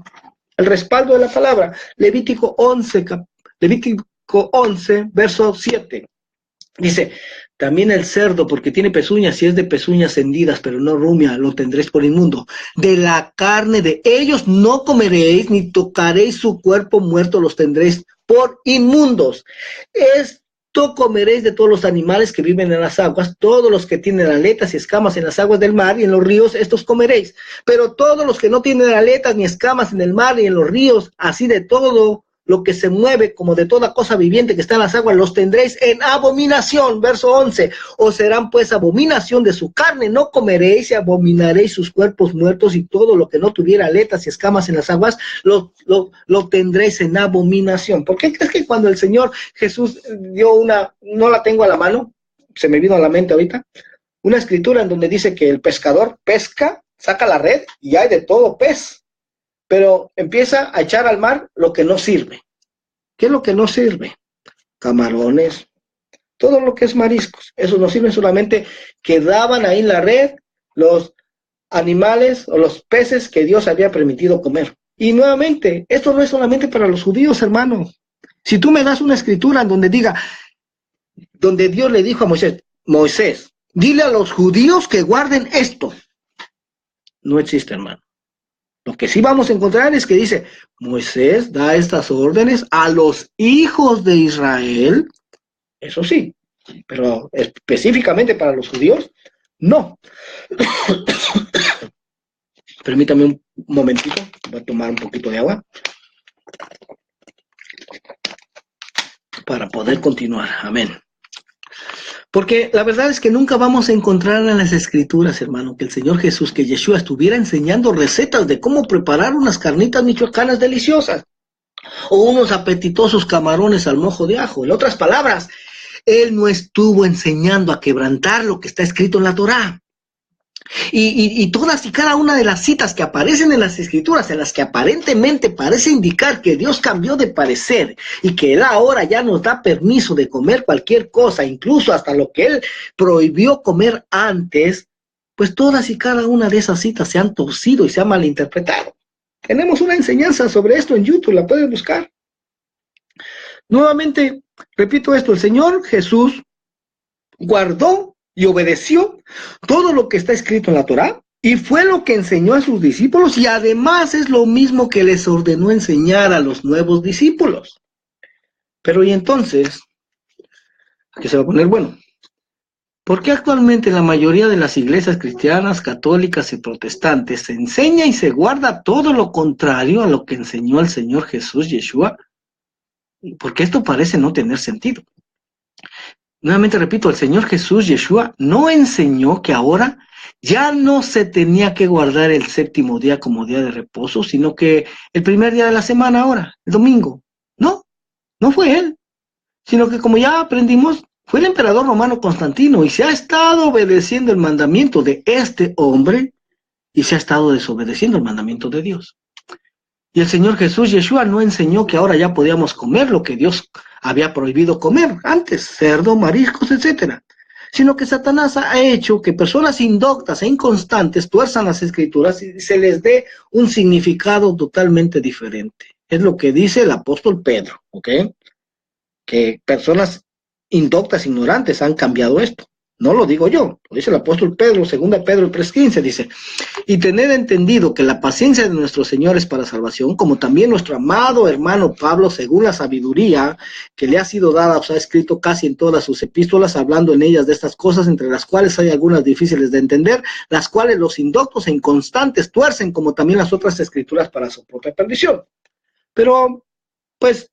Speaker 1: el respaldo de la palabra, Levítico 11, verso 7. Dice, también el cerdo, porque tiene pezuñas, si es de pezuñas hendidas, pero no rumia, lo tendréis por inmundo. De la carne de ellos no comeréis, ni tocaréis su cuerpo muerto, los tendréis por inmundos. Esto comeréis de todos los animales que viven en las aguas, todos los que tienen aletas y escamas en las aguas del mar y en los ríos, estos comeréis. Pero todos los que no tienen aletas ni escamas en el mar y en los ríos, así de todo lo que se mueve, como de toda cosa viviente que está en las aguas, los tendréis en abominación. Verso 11, os serán pues abominación de su carne, no comeréis y abominaréis sus cuerpos muertos, y todo lo que no tuviera aletas y escamas en las aguas, lo tendréis en abominación. ¿Por qué crees que cuando el Señor Jesús dio una, no la tengo a la mano, se me vino a la mente ahorita, una escritura en donde dice que el pescador pesca, saca la red y hay de todo pez, pero empieza a echar al mar lo que no sirve? ¿Qué es lo que no sirve? Camarones, todo lo que es mariscos. Eso no sirve, solamente quedaban ahí en la red los animales o los peces que Dios había permitido comer. Y nuevamente, esto no es solamente para los judíos, hermanos. Si tú me das una escritura en donde diga, donde Dios le dijo a Moisés, dile a los judíos que guarden esto. No existe, hermano. Lo que sí vamos a encontrar es que dice, Moisés da estas órdenes a los hijos de Israel, eso sí, pero específicamente para los judíos, no. Permítame un momentito, voy a tomar un poquito de agua para poder continuar. Amén. Porque la verdad es que nunca vamos a encontrar en las escrituras, hermano, que el Señor Jesús, que Yeshua estuviera enseñando recetas de cómo preparar unas carnitas michoacanas deliciosas o unos apetitosos camarones al mojo de ajo. En otras palabras, Él no estuvo enseñando a quebrantar lo que está escrito en la Torá. Y todas y cada una de las citas que aparecen en las escrituras, en las que aparentemente parece indicar que Dios cambió de parecer y que Él ahora ya nos da permiso de comer cualquier cosa, incluso hasta lo que Él prohibió comer antes, pues todas y cada una de esas citas se han torcido y se han malinterpretado. Tenemos una enseñanza sobre esto en YouTube, la pueden buscar. Nuevamente, repito esto, el Señor Jesús guardó y obedeció todo lo que está escrito en la Torá, y fue lo que enseñó a sus discípulos, y además es lo mismo que les ordenó enseñar a los nuevos discípulos. Pero y entonces, aquí se va a poner bueno, ¿por qué actualmente la mayoría de las iglesias cristianas, católicas y protestantes se enseña y se guarda todo lo contrario a lo que enseñó el Señor Jesús, Yeshua? Porque esto parece no tener sentido. Nuevamente repito, el Señor Jesús, Yeshua, no enseñó que ahora ya no se tenía que guardar el séptimo día como día de reposo, sino que el primer día de la semana ahora, el domingo. No, no fue Él, sino que como ya aprendimos, fue el emperador romano Constantino, y se ha estado obedeciendo el mandamiento de este hombre y se ha estado desobedeciendo el mandamiento de Dios. Y el Señor Jesús, Yeshua, no enseñó que ahora ya podíamos comer lo que Dios había prohibido comer antes, cerdo, mariscos, etcétera, sino que Satanás ha hecho que personas indoctas e inconstantes tuerzan las escrituras y se les dé un significado totalmente diferente. Es lo que dice el apóstol Pedro, ¿ok? Que personas indoctas, ignorantes han cambiado esto. No lo digo yo, lo dice el apóstol Pedro, 2 Pedro 3:15, dice, y tened entendido que la paciencia de nuestro Señor es para salvación, como también nuestro amado hermano Pablo, según la sabiduría que le ha sido dada, os ha escrito casi en todas sus epístolas, hablando en ellas de estas cosas, entre las cuales hay algunas difíciles de entender, las cuales los indoctos e inconstantes tuercen, como también las otras escrituras para su propia perdición. Pero, pues,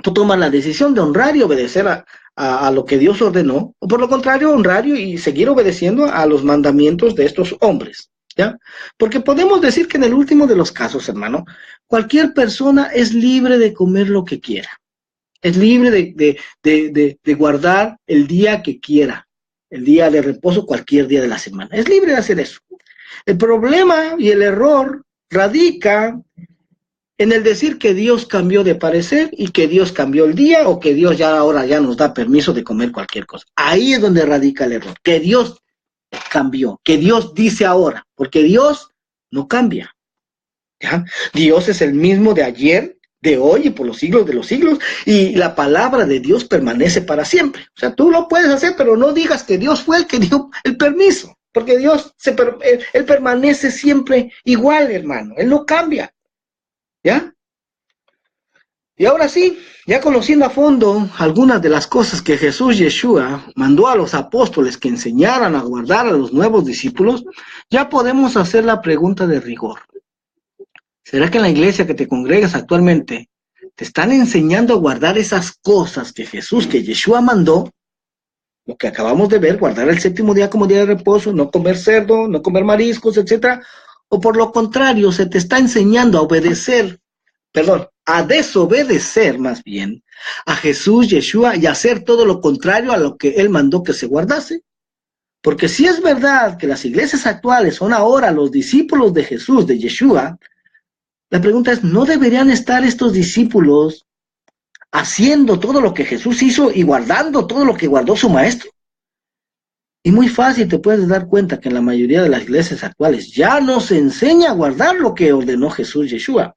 Speaker 1: tú tomas la decisión de honrar y obedecer a lo que Dios ordenó, o por lo contrario, honrar y seguir obedeciendo a los mandamientos de estos hombres. ¿Ya? Porque podemos decir que en el último de los casos, hermano, cualquier persona es libre de comer lo que quiera. Es libre de guardar el día que quiera, el día de reposo, cualquier día de la semana. Es libre de hacer eso. El problema y el error radica en el decir que Dios cambió de parecer y que Dios cambió el día o que Dios ya ahora ya nos da permiso de comer cualquier cosa. Ahí es donde radica el error, que Dios cambió, que Dios dice ahora, porque Dios no cambia. ¿Ya? Dios es el mismo de ayer, de hoy y por los siglos de los siglos, y la palabra de Dios permanece para siempre. O sea, tú lo puedes hacer, pero no digas que Dios fue el que dio el permiso, porque Dios, él permanece siempre igual, hermano, Él no cambia, ¿ya? Y ahora sí, ya conociendo a fondo algunas de las cosas que Jesús Yeshua mandó a los apóstoles que enseñaran a guardar a los nuevos discípulos, ya podemos hacer la pregunta de rigor. ¿Será que en la iglesia que te congregas actualmente te están enseñando a guardar esas cosas que Jesús, que Yeshua mandó? Lo que acabamos de ver, guardar el séptimo día como día de reposo, no comer cerdo, no comer mariscos, etcétera. O por lo contrario, se te está enseñando a obedecer, perdón, a desobedecer más bien a Jesús, Yeshua, y hacer todo lo contrario a lo que Él mandó que se guardase. Porque si es verdad que las iglesias actuales son ahora los discípulos de Jesús, de Yeshua, la pregunta es, ¿no deberían estar estos discípulos haciendo todo lo que Jesús hizo y guardando todo lo que guardó su maestro? Y muy fácil te puedes dar cuenta que en la mayoría de las iglesias actuales ya nos enseña a guardar lo que ordenó Jesús Yeshua.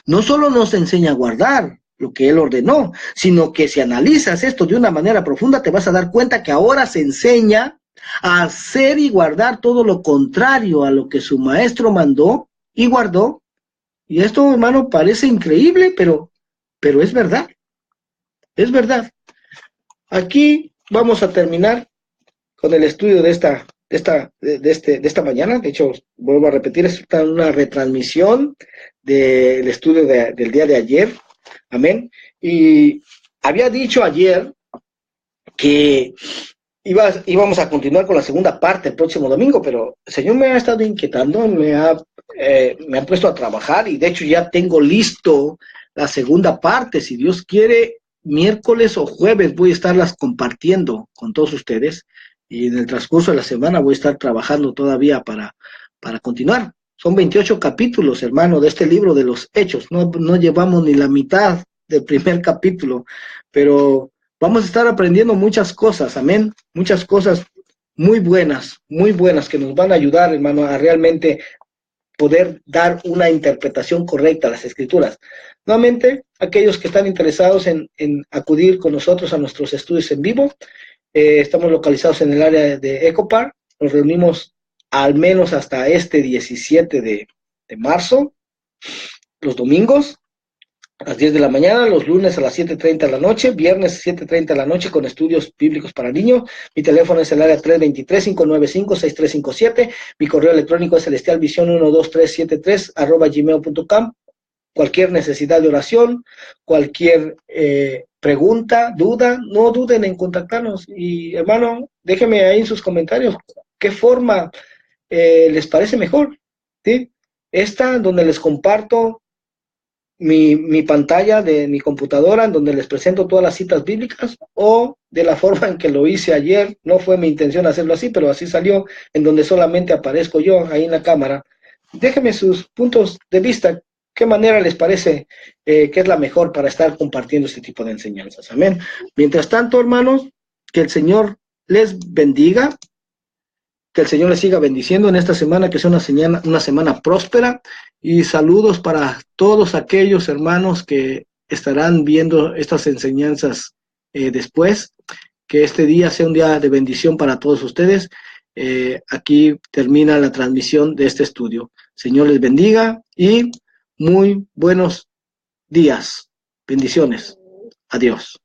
Speaker 1: No solo nos enseña a guardar lo que Él ordenó, sino que si analizas esto de una manera profunda te vas a dar cuenta que ahora se enseña a hacer y guardar todo lo contrario a lo que su maestro mandó y guardó. Y esto, hermano, parece increíble, pero es verdad, es verdad. Aquí vamos a terminar con el estudio de esta mañana. De hecho, vuelvo a repetir, es una retransmisión del estudio del día de ayer. Amén. Y había dicho ayer que íbamos a continuar con la segunda parte el próximo domingo, pero el Señor me ha estado inquietando, me ha puesto a trabajar y de hecho ya tengo listo la segunda parte. Si Dios quiere, miércoles o jueves voy a estarlas compartiendo con todos ustedes y en el transcurso de la semana voy a estar trabajando todavía para continuar. Son 28 capítulos, hermano, de este libro de los Hechos. No llevamos ni la mitad del primer capítulo, pero vamos a estar aprendiendo muchas cosas, amén, muchas cosas muy buenas que nos van a ayudar, hermano, a realmente poder dar una interpretación correcta a las escrituras. Nuevamente, aquellos que están interesados en acudir con nosotros a nuestros estudios en vivo, estamos localizados en el área de Eco-Park, nos reunimos al menos hasta este 17 de marzo, los domingos, a las 10 de la mañana, los lunes a las 7:30 de la noche, viernes 7:30 de la noche con estudios bíblicos para niños. Mi teléfono es el área 323-595-6357. Mi correo electrónico es celestialvision12373@gmail.com. Cualquier necesidad de oración, cualquier pregunta, duda, no duden en contactarnos. Y hermano, déjenme ahí en sus comentarios qué forma les parece mejor, ¿sí? Esta donde les comparto mi pantalla de mi computadora en donde les presento todas las citas bíblicas, o de la forma en que lo hice ayer. No fue mi intención hacerlo así, pero así salió, en donde solamente aparezco yo ahí en la cámara. Déjenme sus puntos de vista, qué manera les parece que es la mejor para estar compartiendo este tipo de enseñanzas. Amén. Mientras tanto, hermanos, que el Señor les bendiga, que el Señor les siga bendiciendo en esta semana, que sea una semana próspera, y saludos para todos aquellos hermanos que estarán viendo estas enseñanzas después. Que este día sea un día de bendición para todos ustedes. Aquí termina la transmisión de este estudio. Señor les bendiga y muy buenos días. Bendiciones. Adiós.